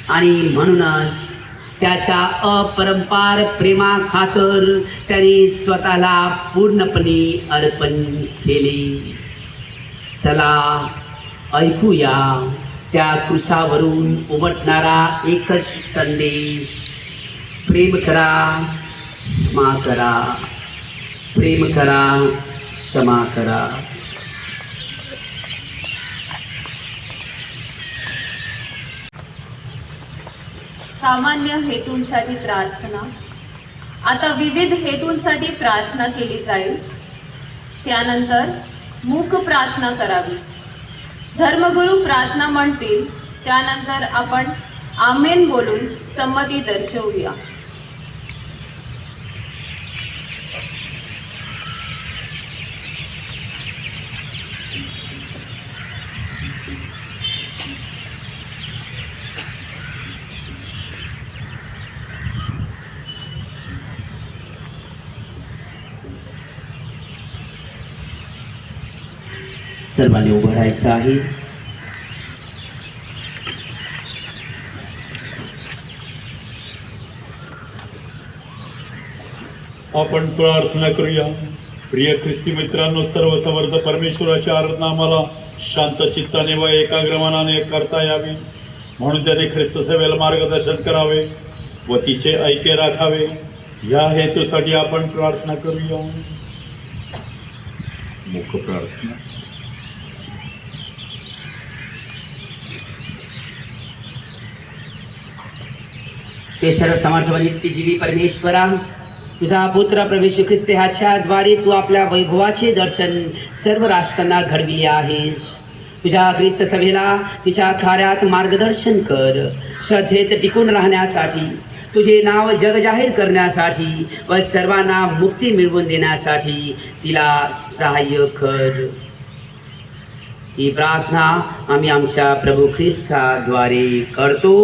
आणि म्हणूनच त्याच्या अपरंपार प्रेमाखातर त्याने स्वतःला पूर्णपणे अर्पण केले. चला ऐकूया त्या क्रुसावरून उमटणारा एकच संदेश: प्रेम करा, क्षमा करा. प्रेम करा, क्षमा करा. सामान्य हेतूंसाठी प्रार्थना. आता विविध हेतूंसाठी प्रार्थना केली जाईल. त्यानंतर मूक प्रार्थना करावी. धर्मगुरू प्रार्थना म्हणतील, त्यानंतर आपण आमेन बोलून संमती दर्शवूया. सर्वांनी उभं राहायचं आहे. आपण प्रार्थना करूया. प्रिय ख्रिस्ती मित्रांनो, सर्व समर्थ परमेश्वराची आराधना आम्हाला शांत चित्ताने व एकाग्र मनाने करता यावी म्हणून त्याने ख्रिस्त सेवेला मार्गदर्शन करावे व तिचे ऐक्य राखावे. या हेतूसाठी आपण प्रार्थना करूया. मुख प्रार्थना. हे सर्व समर्थ व नित्यजीवी परमेश्वरा, तुझा पुत्र प्रभू येशू ख्रिस्त ह्याच्या द्वारे तू आपल्या वैभवाचे दर्शन सर्व राष्ट्रांना घडविले आहेस. तुझ्या ख्रिस्त सभेला तिच्या कार्यात मार्गदर्शन कर. श्रद्धेत टिकून राहण्यासाठी, तुझे नाव जग जाहीर करण्यासाठी व सर्वांना मुक्ती मिळवून देण्यासाठी तिला सहाय्य कर. ही प्रार्थना आम्ही आमच्या प्रभू ख्रिस्ताद्वारे करतो.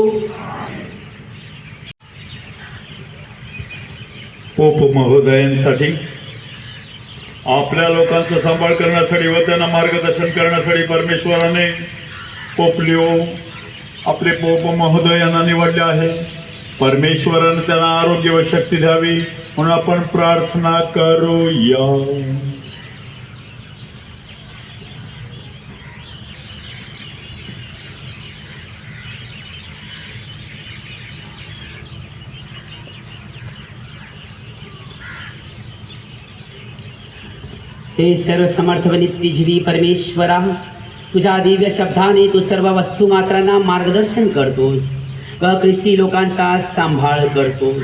पोप महोदयांसाठी, आपल्या लोकांचा सांभाळ करण्यासाठी व त्यांना मार्गदर्शन करण्यासाठी परमेश्वराने पोप लिओ आपले पोप महोदयांना निवडले आहे. परमेश्वराने त्यांना आरोग्य व शक्ती द्यावी म्हणून आपण प्रार्थना करूया. हे सर्व समर्थ व नित्यजीवी परमेश्वरा, तुझ्या दिव्य शब्दाने तू सर्व वस्तुमात्रांना मार्गदर्शन करतोस व ख्रिस्ती लोकांचा सांभाळ करतोस.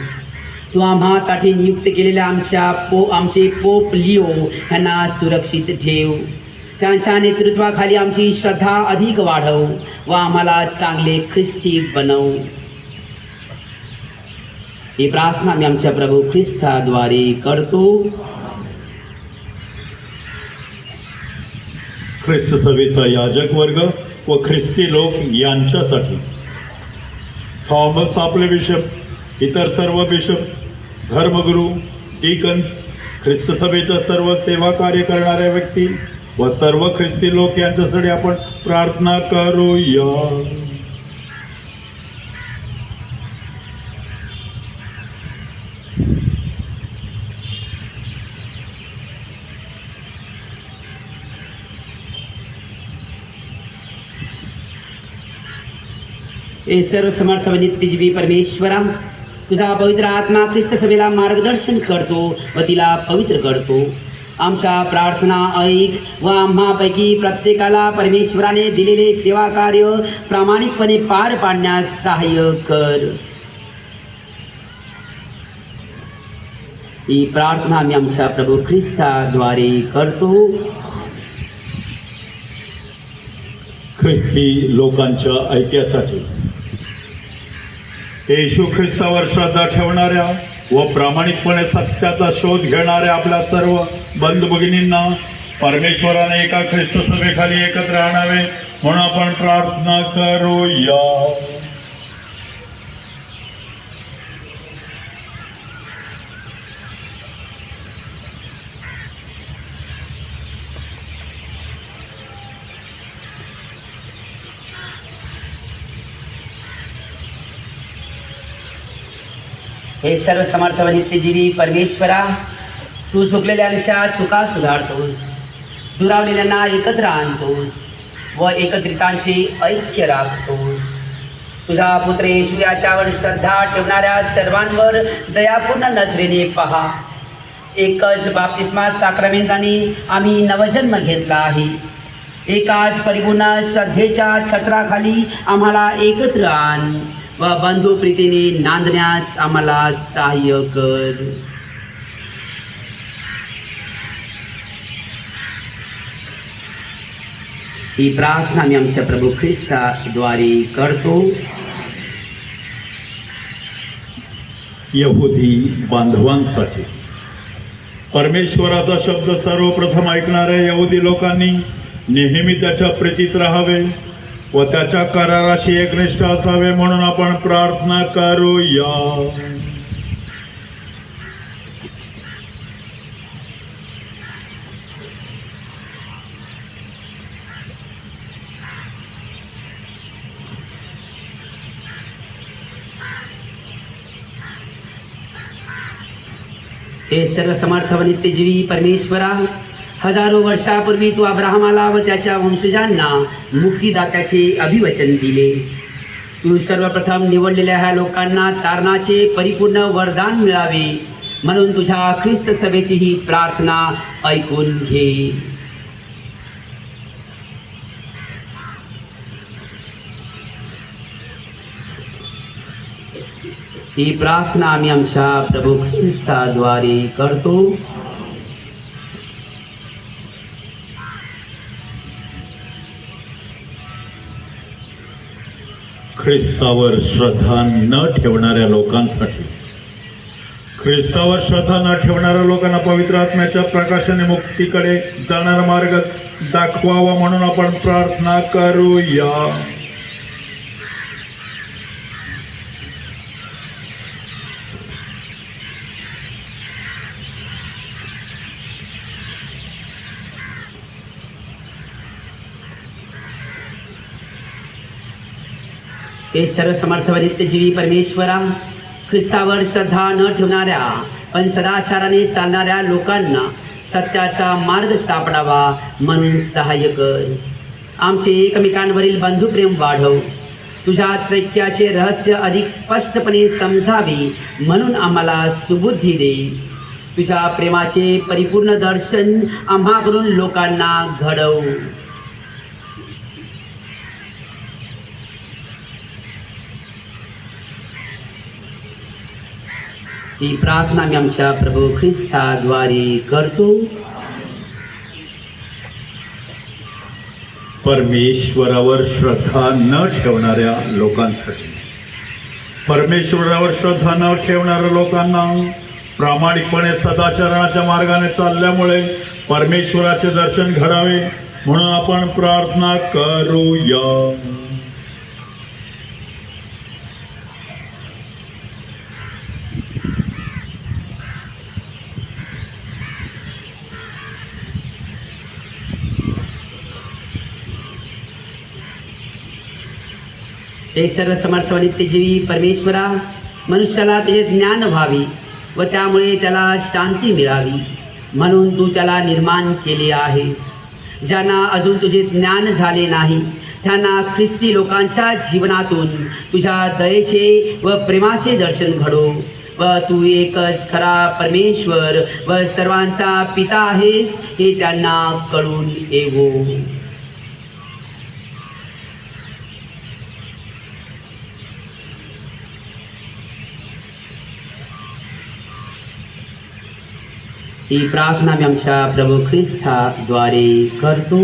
तू आम्हासाठी नियुक्त केलेल्या आमचे पोप लिओ यांना सुरक्षित ठेव. त्यांच्या नेतृत्वाखाली आमची श्रद्धा अधिक वाढव व आम्हाला चांगले ख्रिस्ती बनव. ही प्रार्थना मी आमच्या प्रभू ख्रिस्ताद्वारे करतो. ख्रिस्त सभेचा याजक वर्ग व ख्रिस्ती लोक यांच्यासाठी थॉमस आपले बिशप, इतर सर्व बिशप्स, धर्मगुरू, डीकन्स, ख्रिस्त सभेच्या सर्व सेवा कार्य करणाऱ्या व्यक्ती व सर्व ख्रिस्ती लोक यांच्यासाठी आपण प्रार्थना करूया. हे सर्व समर्थ व नित्यजीवी परमेश्वरा, तुझा पवित्र आत्मा ख्रिस्त सभेला मार्गदर्शन करतो व तिला पवित्र करतो. आमच्या प्रार्थना ऐक व आम्हापैकी प्रत्येकाला परमेश्वराने दिलेले सेवा कार्य प्रामाणिकपणे पार पाडण्यास सहाय्य कर. ही प्रार्थना आम्ही आमच्या प्रभू ख्रिस्ताद्वारे करतो. ख्रिस्ती लोकांच्या ऐक्यासाठी येशू ख्रिस्तावर श्रद्धा ठेवणाऱ्या व प्रामाणिकपणे सत्याचा शोध घेणाऱ्या आपल्या सर्व बंधू भगिनींना परमेश्वराने एका ख्रिस्त सभेखाली एकत्र आणावे म्हणून आपण प्रार्थना करूया. हे सर्व समर्थ व नित्यजीवी परमेश्वरा, तू चुकलेल्यांच्या चुका सुधारतोस, दुरावलेल्यांना एकत्र आणतोस व एकत्रितांचे ऐक्य राखतोस. तुझा पुत्र येशू याच्यावर श्रद्धा ठेवणाऱ्या सर्वांवर दयापूर्ण नजरेने पहा. एकच बाप्तिस्मा साक्रमेंटाने आम्ही नवजन्म घेतला आहे. एकाच परिपूर्ण श्रद्धेच्या छत्राखाली आम्हाला एकत्र आण व बंधू प्रीतीने नांदण्यास आम्हाला सहाय्य कर. ही प्रार्थना मी आमच्या प्रभू ख्रिस्ताद्वारे करतो. यहुदी बांधवांसाठी परमेश्वराचा शब्द सर्वप्रथम ऐकणाऱ्या यहुदी लोकांनी नेहमी त्याच्या प्रीतीत राहावे व त्याच्या कराराशी एकनिष्ठ असावे म्हणून आपण प्रार्थना करूया. हे सर्व समर्थ व नित्यजीवी परमेश्वरा, हजारो वर्षापूर्वी तू अब्राहमाला व त्याच्या वंशजांना मुक्तिदात्याचे अभिवचन दिलेस. तू सर्वप्रथम निवडलेल्या ह्या लोकांना तारणाचे परिपूर्ण वरदान मिळावे म्हणून तुझ्या ख्रिस्त सभेची ही प्रार्थना ऐकून घे. ही प्रार्थना आम्ही आमच्या प्रभू ख्रिस्ताद्वारे करतो. ख्रिस्तावर श्रद्धा न ठेवणाऱ्या लोकांसाठी ख्रिस्तावर श्रद्धा न ठेवणाऱ्या लोकांना पवित्र आत्म्याच्या प्रकाशाने मुक्तीकडे जाणारा मार्ग दाखवावा म्हणून आपण प्रार्थना करूया. हे सर्व समर्थ व नित्यजीवी परमेश्वरा, ख्रिस्तावर श्रद्धा न ठेवणाऱ्या पण सदाचाराने चालणाऱ्या लोकांना सत्याचा मार्ग सापडावा म्हणून सहाय्य कर. आमचे एकमेकांवरील बंधुप्रेम वाढव. तुझ्या त्रैक्याचे रहस्य अधिक स्पष्टपणे समजावे म्हणून आम्हाला सुबुद्धी दे. तुझ्या प्रेमाचे परिपूर्ण दर्शन आम्हाकडून लोकांना घडव. ही प्रार्थना मी आमच्या प्रभू ख्रिस्ताद्वारे करतो. परमेश्वरावर श्रद्धा न ठेवणाऱ्या लोकांसाठी परमेश्वरावर श्रद्धा न ठेवणाऱ्या लोकांना प्रामाणिकपणे सदाचरणाच्या मार्गाने चालल्यामुळे परमेश्वराचे दर्शन घडावे म्हणून आपण प्रार्थना करूया. हे सर्व समर्थ व नित्यजीवी परमेश्वरा, मनुष्याला त्याचे ज्ञान व्हावे व त्यामुळे त्याला शांती मिळावी म्हणून तू त्याला निर्माण केले आहेस. ज्यांना अजून तुझे ज्ञान झाले नाही त्यांना ख्रिस्ती लोकांच्या जीवनातून तुझ्या दयेचे व प्रेमाचे दर्शन घडो व तू एकच खरा परमेश्वर व सर्वांचा पिता आहेस हे त्यांना कळून येवो. ही प्रार्थना मी आमच्या प्रभू ख्रिस्ताद्वारे करतो.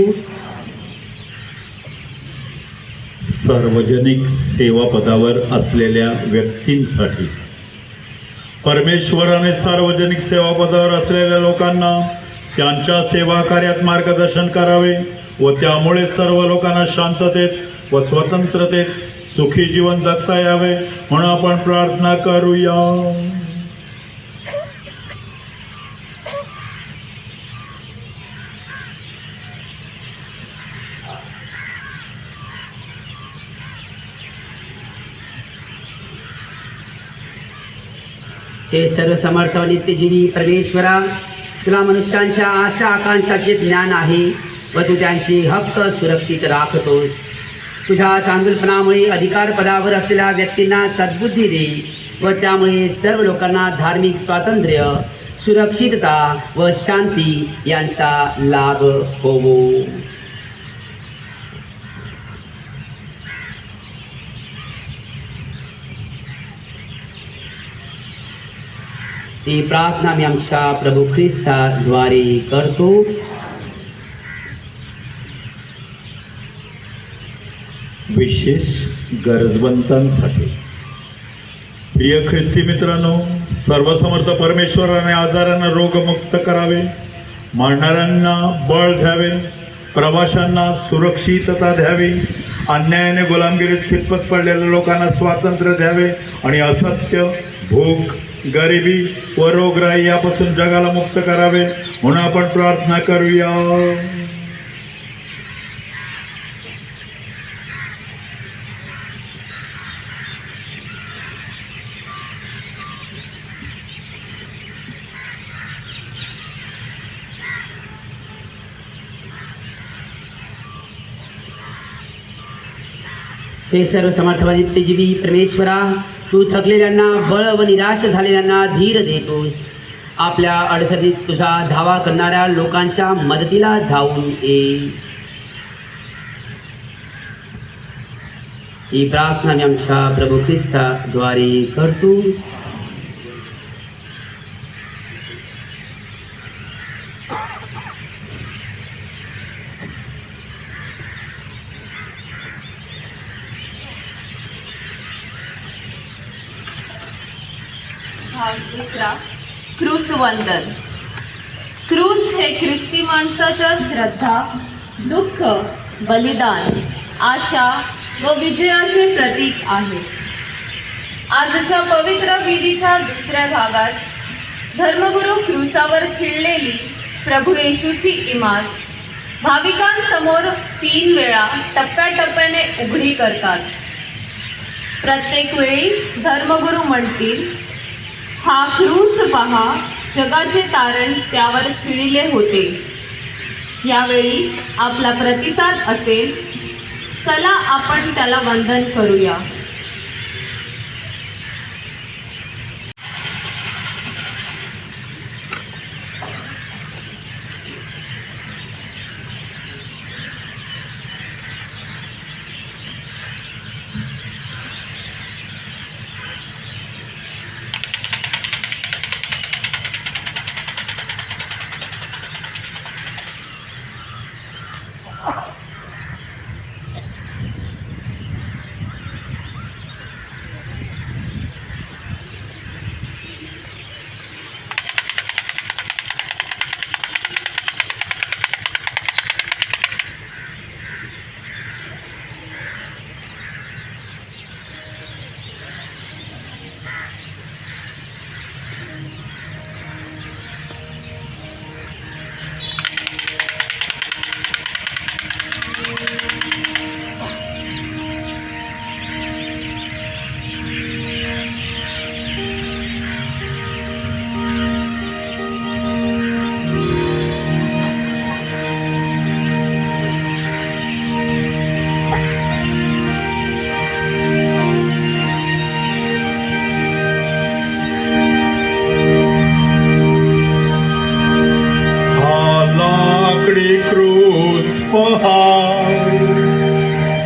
सार्वजनिक सेवा पदावर असलेल्या व्यक्तींसाठी परमेश्वराने सार्वजनिक सेवा पदावर असलेल्या लोकांना त्यांच्या सेवा कार्यात मार्गदर्शन करावे व त्यामुळे सर्व लोकांना शांततेत व स्वतंत्रतेत सुखी जीवन जगता यावे म्हणून आपण प्रार्थना करूया. हे सर्व समर्थ व नित्यजीवी परमेश्वरा, तुला मनुष्यांच्या आशा आकांक्षाचे ज्ञान आहे व तू त्यांची हक्क सुरक्षित राखतोस. तुझ्या चांगुलपणामुळे अधिकार पदावर असलेल्या व्यक्तींना सद्बुद्धी दे व त्यामुळे सर्व लोकांना धार्मिक स्वातंत्र्य, सुरक्षितता व शांती यांचा लाभ होवो. ही प्रार्थना मी आमच्या प्रभू ख्रिस्ताद्वारे करतो. विशेष गरजवंतांसाठी. प्रिय ख्रिस्ती मित्रांनो, सर्वसमर्थ परमेश्वराने आजारांना रोगमुक्त करावे, मारणाऱ्यांना बळ द्यावे, प्रवाशांना सुरक्षितता द्यावी, अन्यायाने गुलामगिरीत खितपत पडलेल्या लोकांना स्वातंत्र्य द्यावे आणि असत्य, भूक, गरिबी व रोगराई यापासून जगाला मुक्त करावे म्हणून आपण प्रार्थना करूया. हे सर्व समर्थ व नित्यजीवी परमेश्वरा, तू थकलेल्यांना बळ व निराश झालेल्यांना धीर देतोस. आपल्या अडचणीत तुझा धावा करणाऱ्या लोकांच्या मदतीला धावून ये. ही प्रार्थना मी आमच्या प्रभू ख्रिस्ताद्वारे करतो. भाग दुसरा, क्रूस वंदन. क्रूस हे ख्रिस्ती माणसाच्या श्रद्धा, दुःख, बलिदान, आशा व विजयाचे प्रतीक आहे. आजच्या पवित्र विधीच्या दुसऱ्या भागात धर्मगुरू क्रूसावर खिळलेली प्रभू येशूची इमाज भाविकांसमोर 3 वेळा टप्प्याटप्प्याने उघडी करतात. प्रत्येक वेळी धर्मगुरू म्हणतील, हा क्रूस पहा, जगाचे तारण त्यावर खिळले होते. यावेळी आपला प्रतिसाद असेल, चला आपण त्याला वंदन करूया.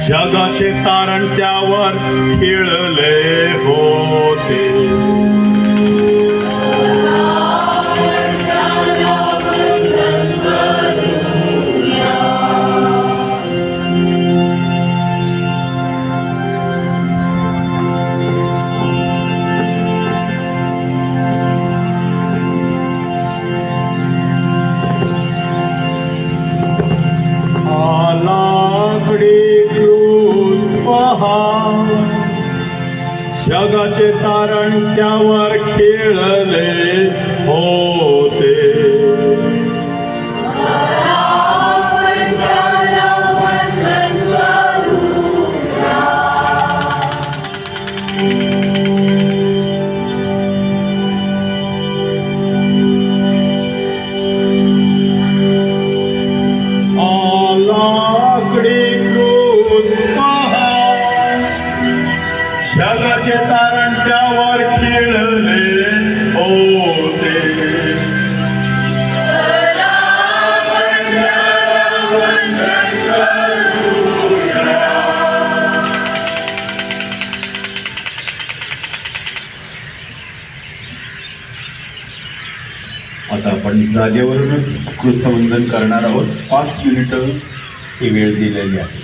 जगाचे तारण त्यावर खिळले होते. जगाचे तारण त्यावर खेळले होते. लाकडी क्रूस पहा, जगाचे तारण त्यावर खेळले होते. आता आपण जागेवरूनच क्रूसवंदन करणार आहोत. 5 मिनिटं ही वेळ दिलेली आहे.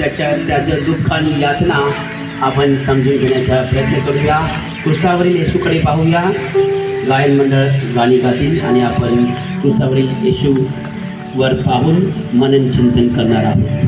त्याचं दुःख आणि यातना आपण समजून घेण्याचा प्रयत्न करूया. क्रुसावरील येशूकडे पाहूया. गायन मंडळ गाणी गातील आणि आपण क्रुसावरील येशूवर पाहून मनन चिंतन करणार आहोत.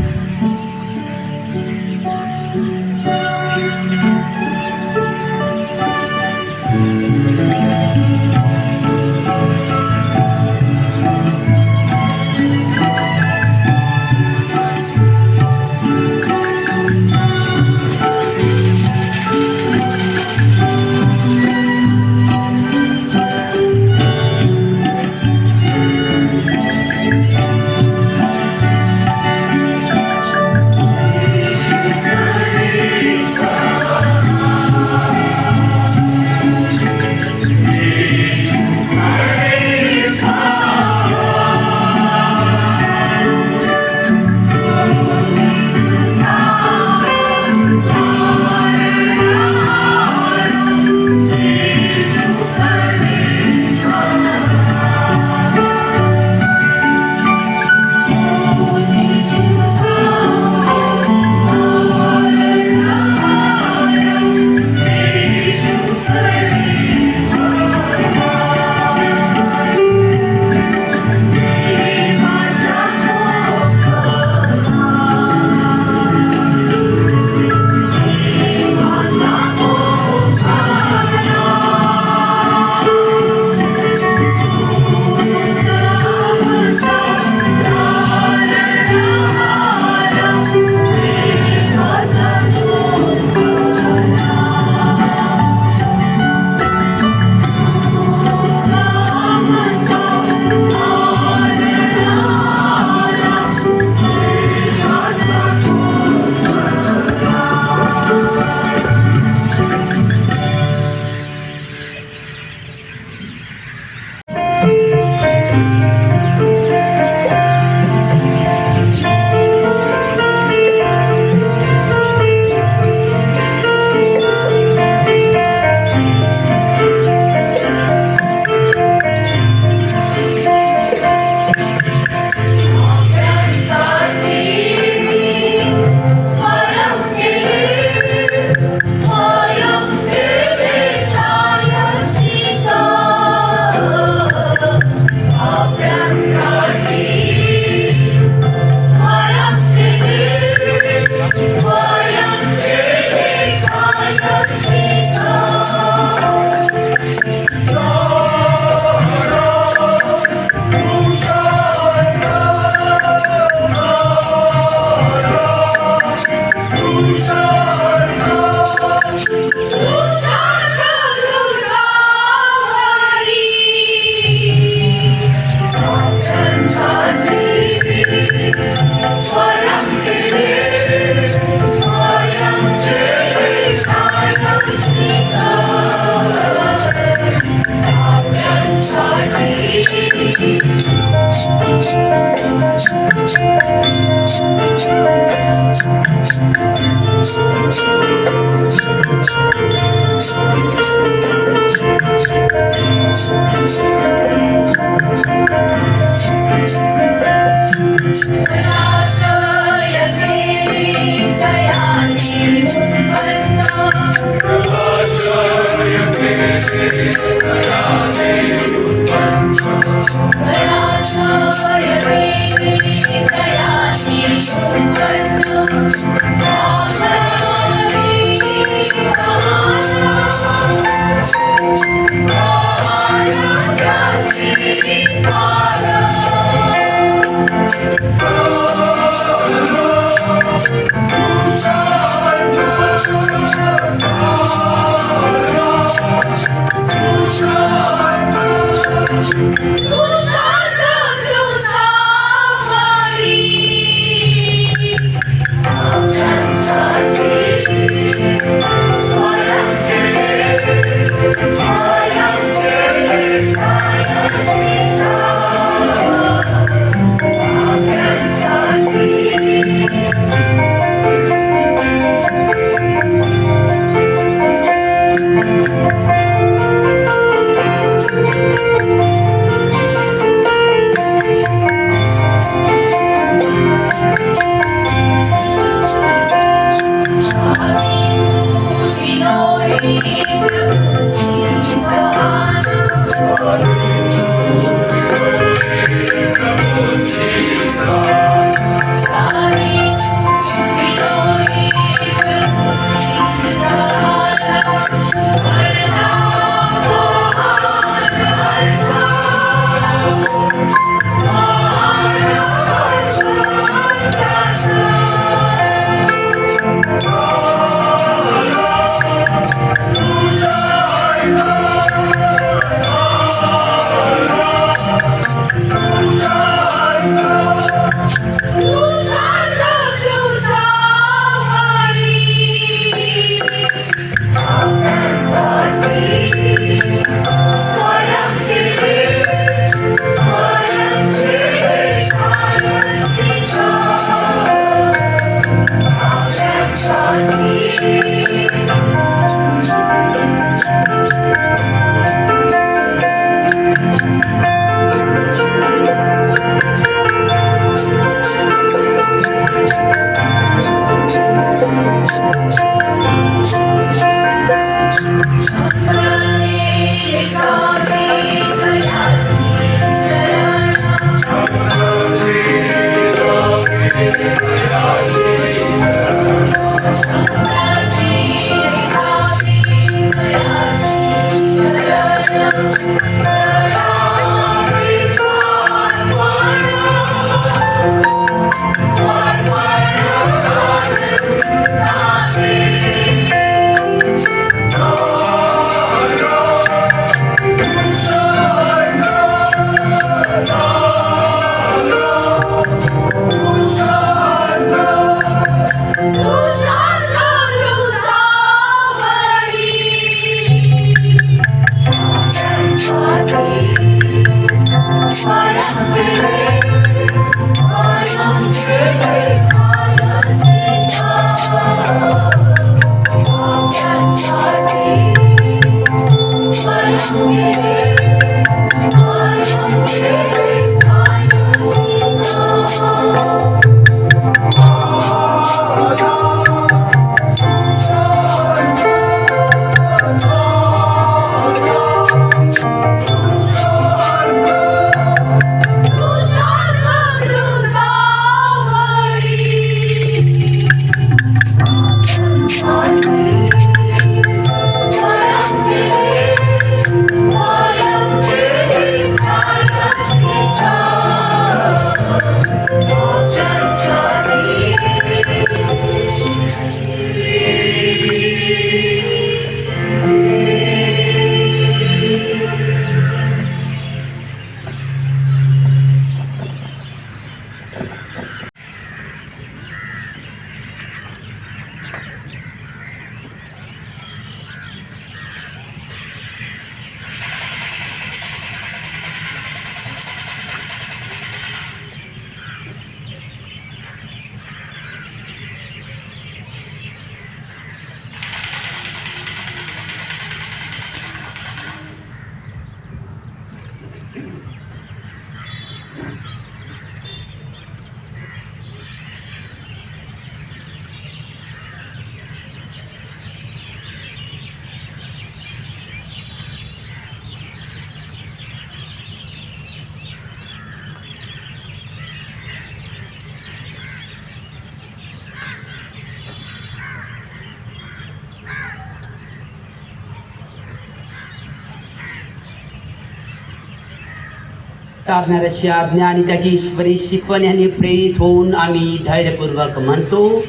तारणाऱ्याची आज्ञा आणि त्याची ईश्वरी शिकवण यांनी प्रेरित होऊन आम्ही धैर्यपूर्वक म्हणतो,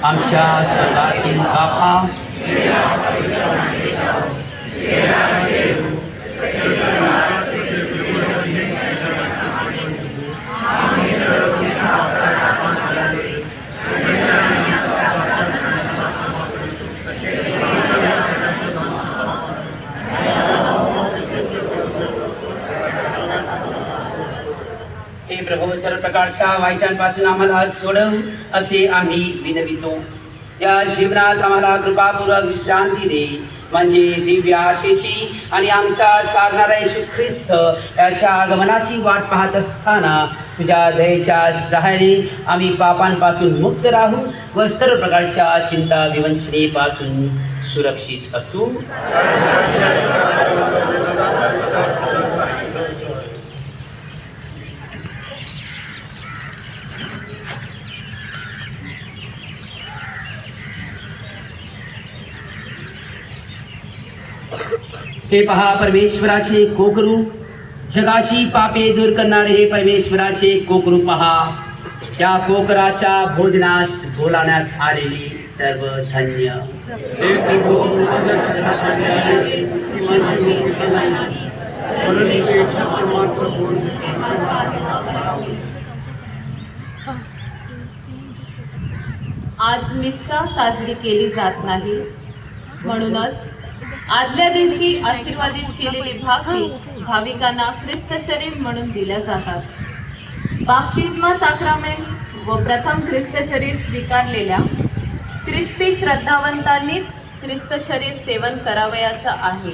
आमच्या स्वर्गातील बापा, हे प्रभू, सर्व प्रकारच्या वाईटांपासून आम्हाला सोडव असे आम्ही विनवितो. या जीवनात आम्हाला कृपापूर्वक शांती दे, म्हणजे दिव्य आशेची आणि आमचा तारणारा येशू ख्रिस्त याच्या आगमनाची वाट पाहत असताना तुझ्या दयेच्या सहाय्याने आम्ही पापांपासून मुक्त राहू व सर्व प्रकारच्या चिंता विवंचनेपासून सुरक्षित असू. हे पहा, परमेश्वराचे कोकरू, जगाची पापे दूर करणारे हे परमेश्वराचे कोकरू पहा. या कोकराच्या भोजनास बोलावण्यात आलेले सर्व धन्य. हे प्रभू, माझ्या छताखाली आहेस, ती माझी योग्यता नाही, परंतु एक शब्द मात्र बोल, आज मिस्सा साजरी केली जात नाही, म्हणूनच आदल्या दिवशी आशीर्वादित केलेली भाकरी भाविकांना ख्रिस्त शरीर म्हणून दिल्या जातात. बाप्तिस्मा साक्रामेंट व प्रथम ख्रिस्त शरीर स्वीकारलेल्या ख्रिस्ती श्रद्धावंतांनीच ख्रिस्त शरीर सेवन करावयाचं आहे.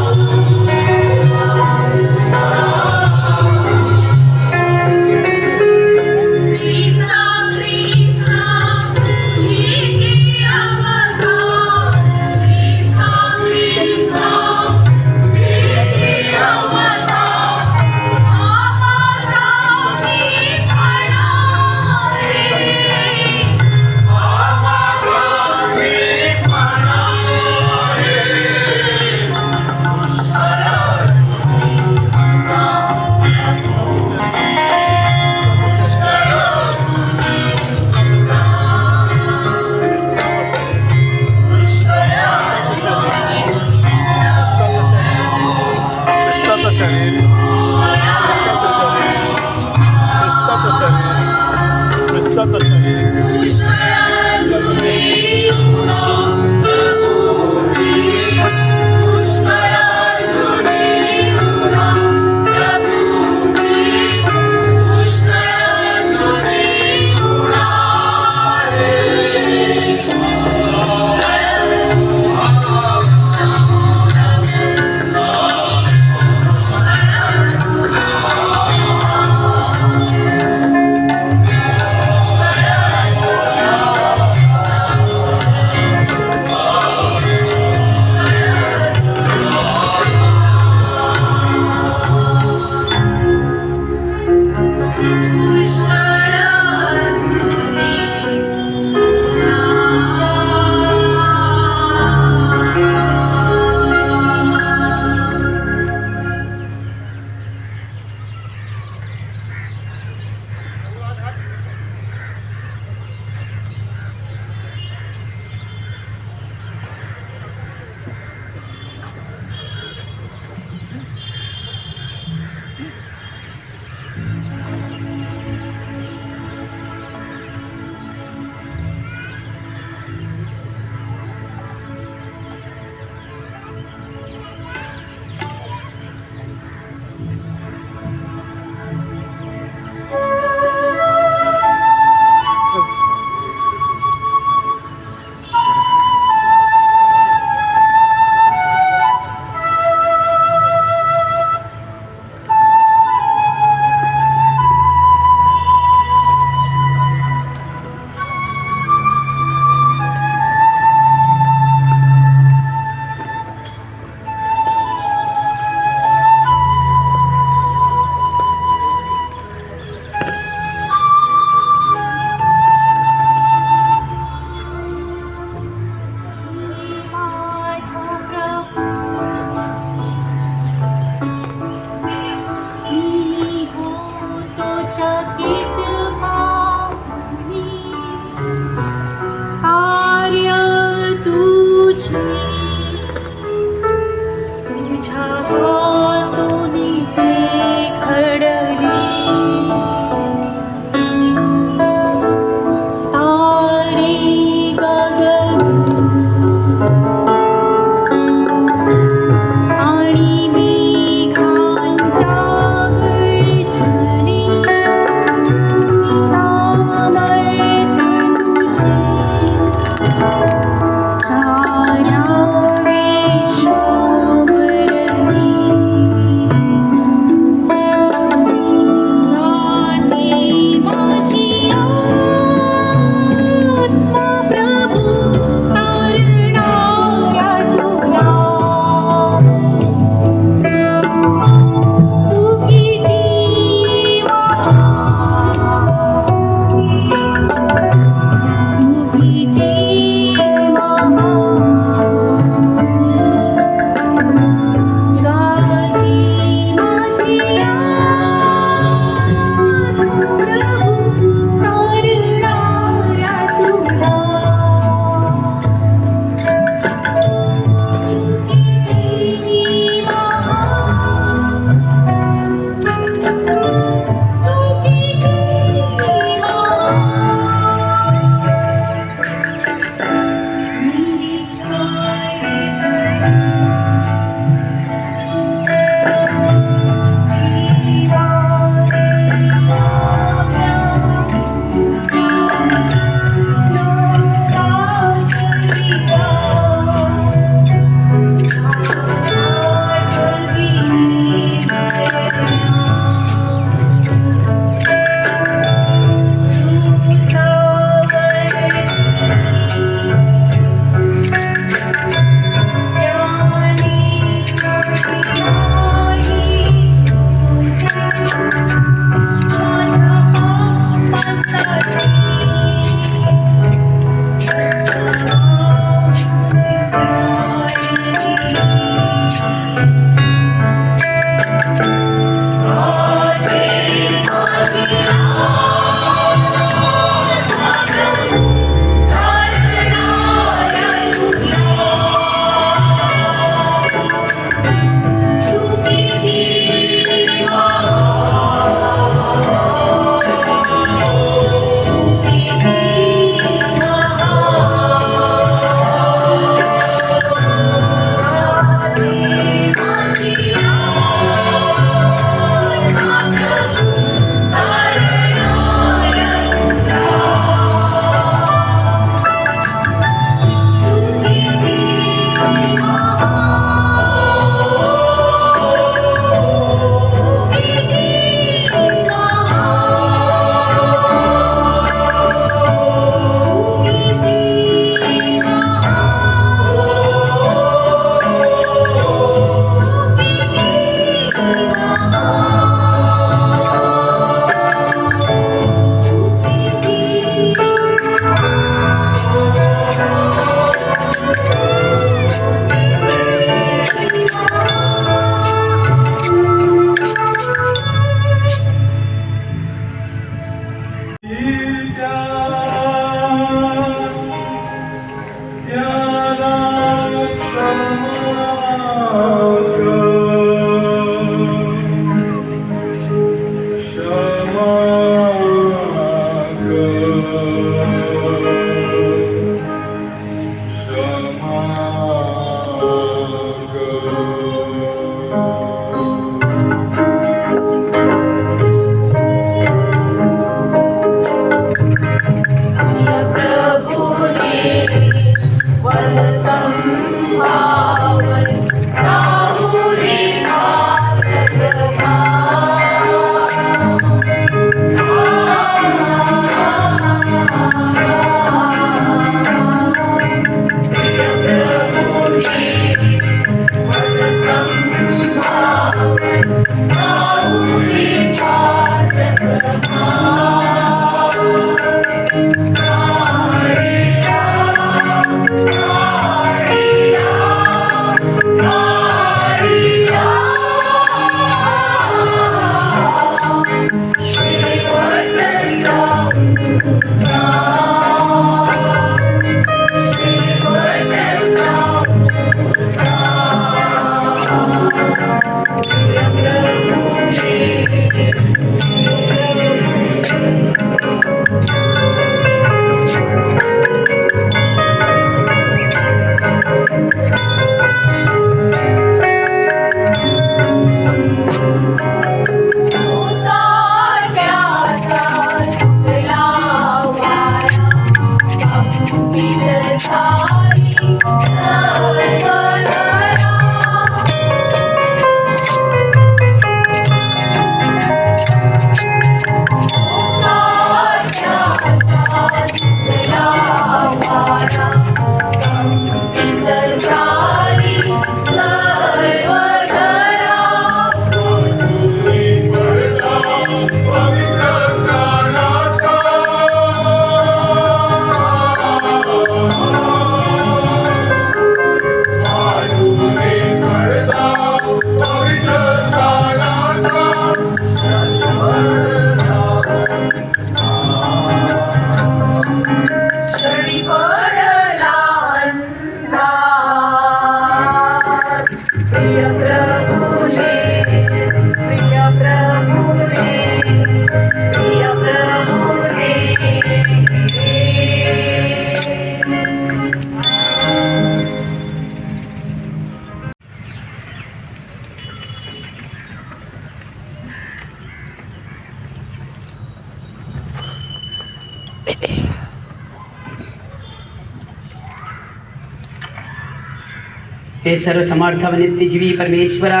हे सर्व समर्थ व नित्यजीवी परमेश्वरा,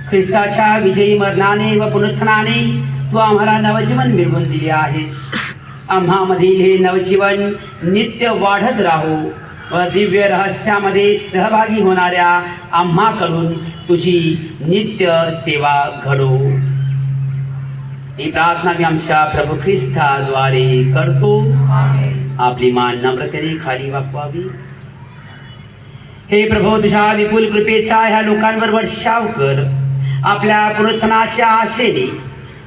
ख्रिस्ताच्या विजयी मरणाने व पुनरुत्थानाने तू आम्हाला नवजीवन मिळवून दिले आहेस. आम्हामधील हे नवजीवन नित्य वाढत राहो व दिव्य रहस्यामध्ये सहभागी होणाऱ्या आम्हाकडून तुझी नित्य सेवा घडो. ही प्रार्थना मी आमच्या प्रभू ख्रिस्ताद्वारे करतो. आपली मान नम्रतेने खाली वाकवावी. हे प्रभू, तुझ्या विपुल कृपेचा ह्या लोकांवर वर्षाव कर. आपल्या पुनरुत्थानाच्या आशेने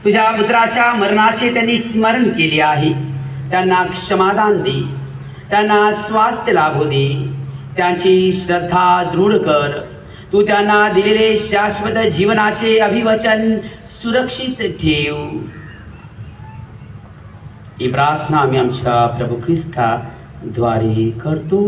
तुझ्या पुत्राच्या मरणाचे त्यांनी स्मरण केले आहे. त्यांना क्षमादान दे, त्यांना स्वास्थ्य लाभू दे, त्यांची श्रद्धा दृढ कर. तू त्यांना दिलेले शाश्वत जीवनाचे अभिवचन सुरक्षित ठेव. ही प्रार्थना आम्ही आमच्या प्रभू ख्रिस्ताद्वारे करतो.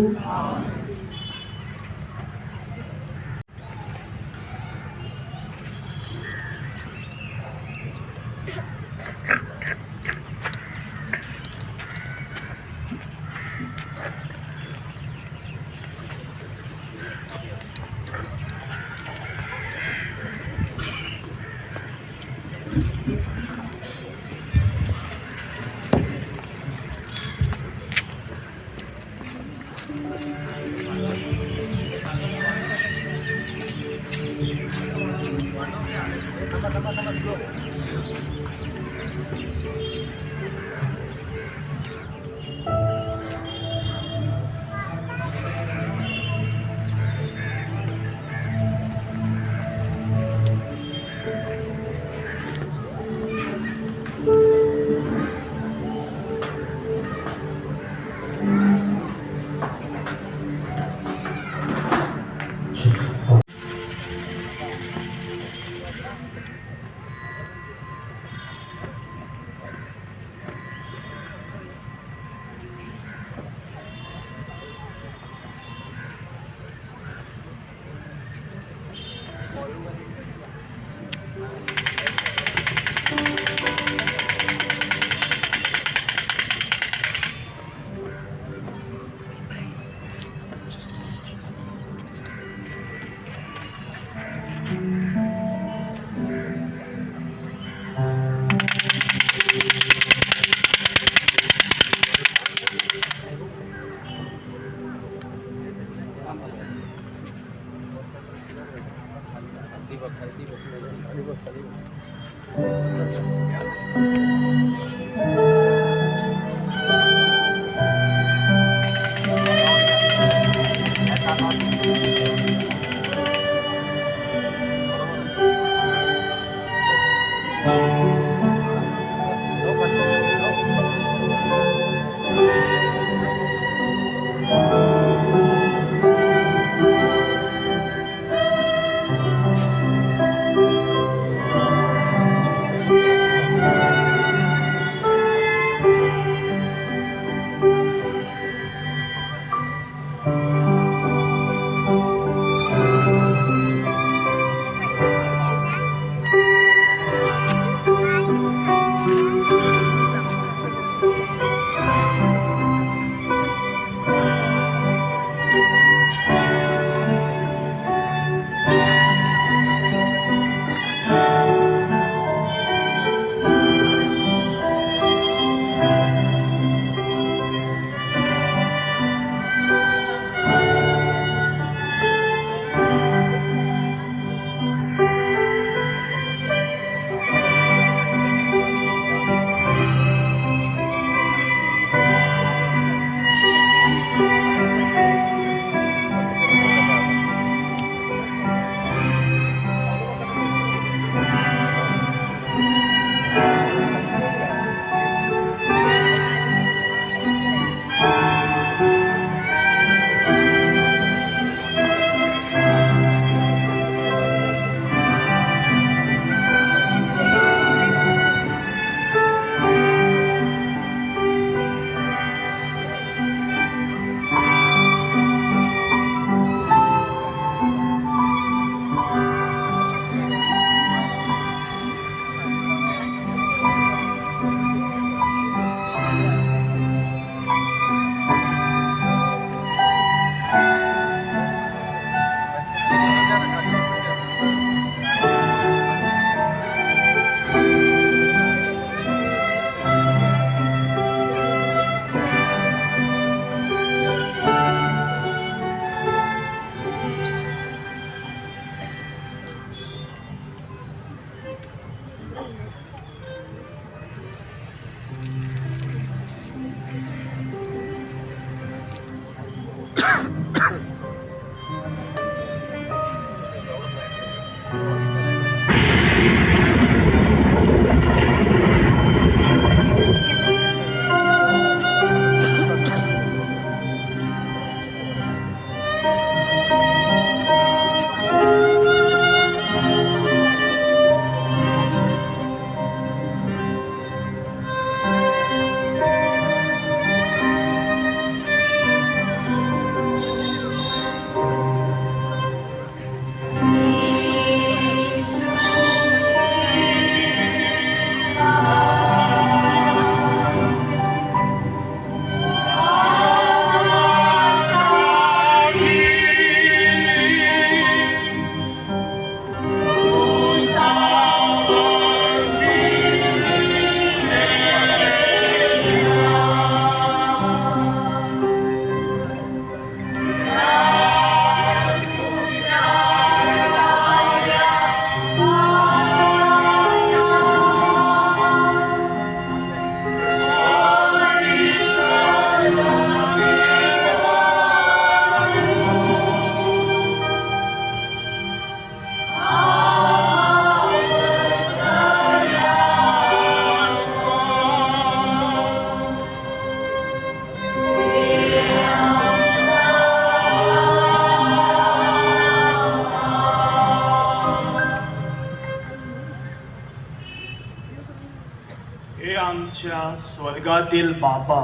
आमच्या स्वर्गातील बापा,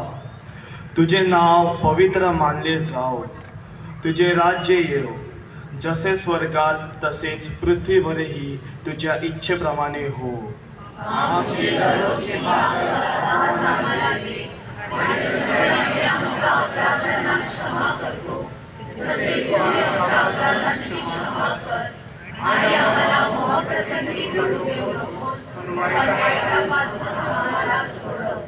तुझे नाव पवित्र मानले जाओ, तुझे राज्य येवो, जसे स्वर्गात तसेच पृथ्वीवरही तुझ्या इच्छेप्रमाणे हो. आमची दररोजची भाकर आज आम्हाला दे, आणि जसे आम्ही आमच्या अपराधांना क्षमा करतो, तसे तू आमच्या अपराधांची क्षमा कर. आणि आम्हाला मोहप्रसंगी पडू देऊ नकोस, पण वाईटापासून आम्हाला सोडव.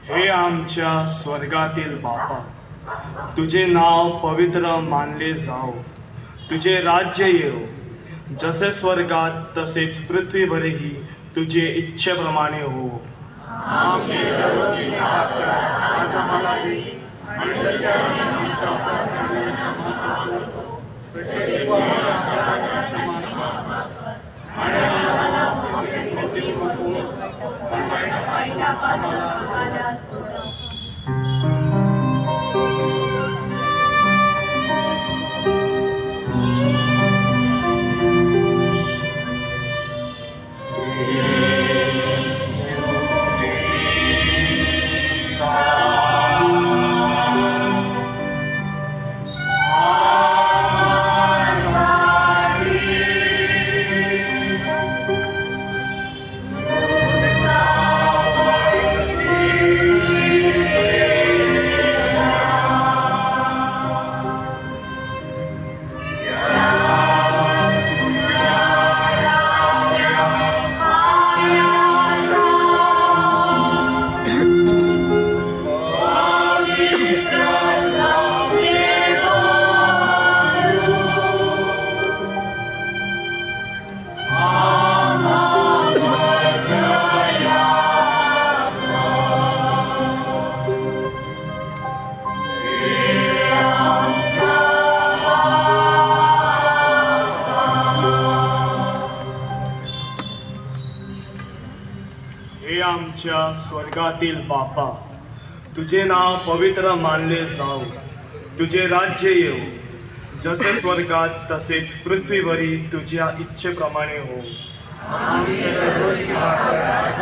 हे आमच्या स्वर्गातील बापा, तुझे नाव पवित्र मानले जाओ. तुझे राज्य येवो. जसे स्वर्गात तसेच पृथ्वीवरही तुझे इच्छेप्रमाणे हो. आमची दररोजची भाकर आज आम्हाला दे, आणि जसे आम्ही आमच्या अपराधांना क्षमा करतो, तसे तू आमच्या अपराधांची क्षमा कर. आणि आम्हाला मोहप्रसंगी पडू देऊ नकोस, पण वाईटापासून आम्हाला सोडव. हे आमच्या स्वर्गातील बापा, तुझे नाव पवित्र मानले जाओ. तुझे राज्य येवो. जसे स्वर्गात तसेच पृथ्वीवरही तुझ्या इच्छेप्रमाणे हो. आमची दररोजची भाकर आज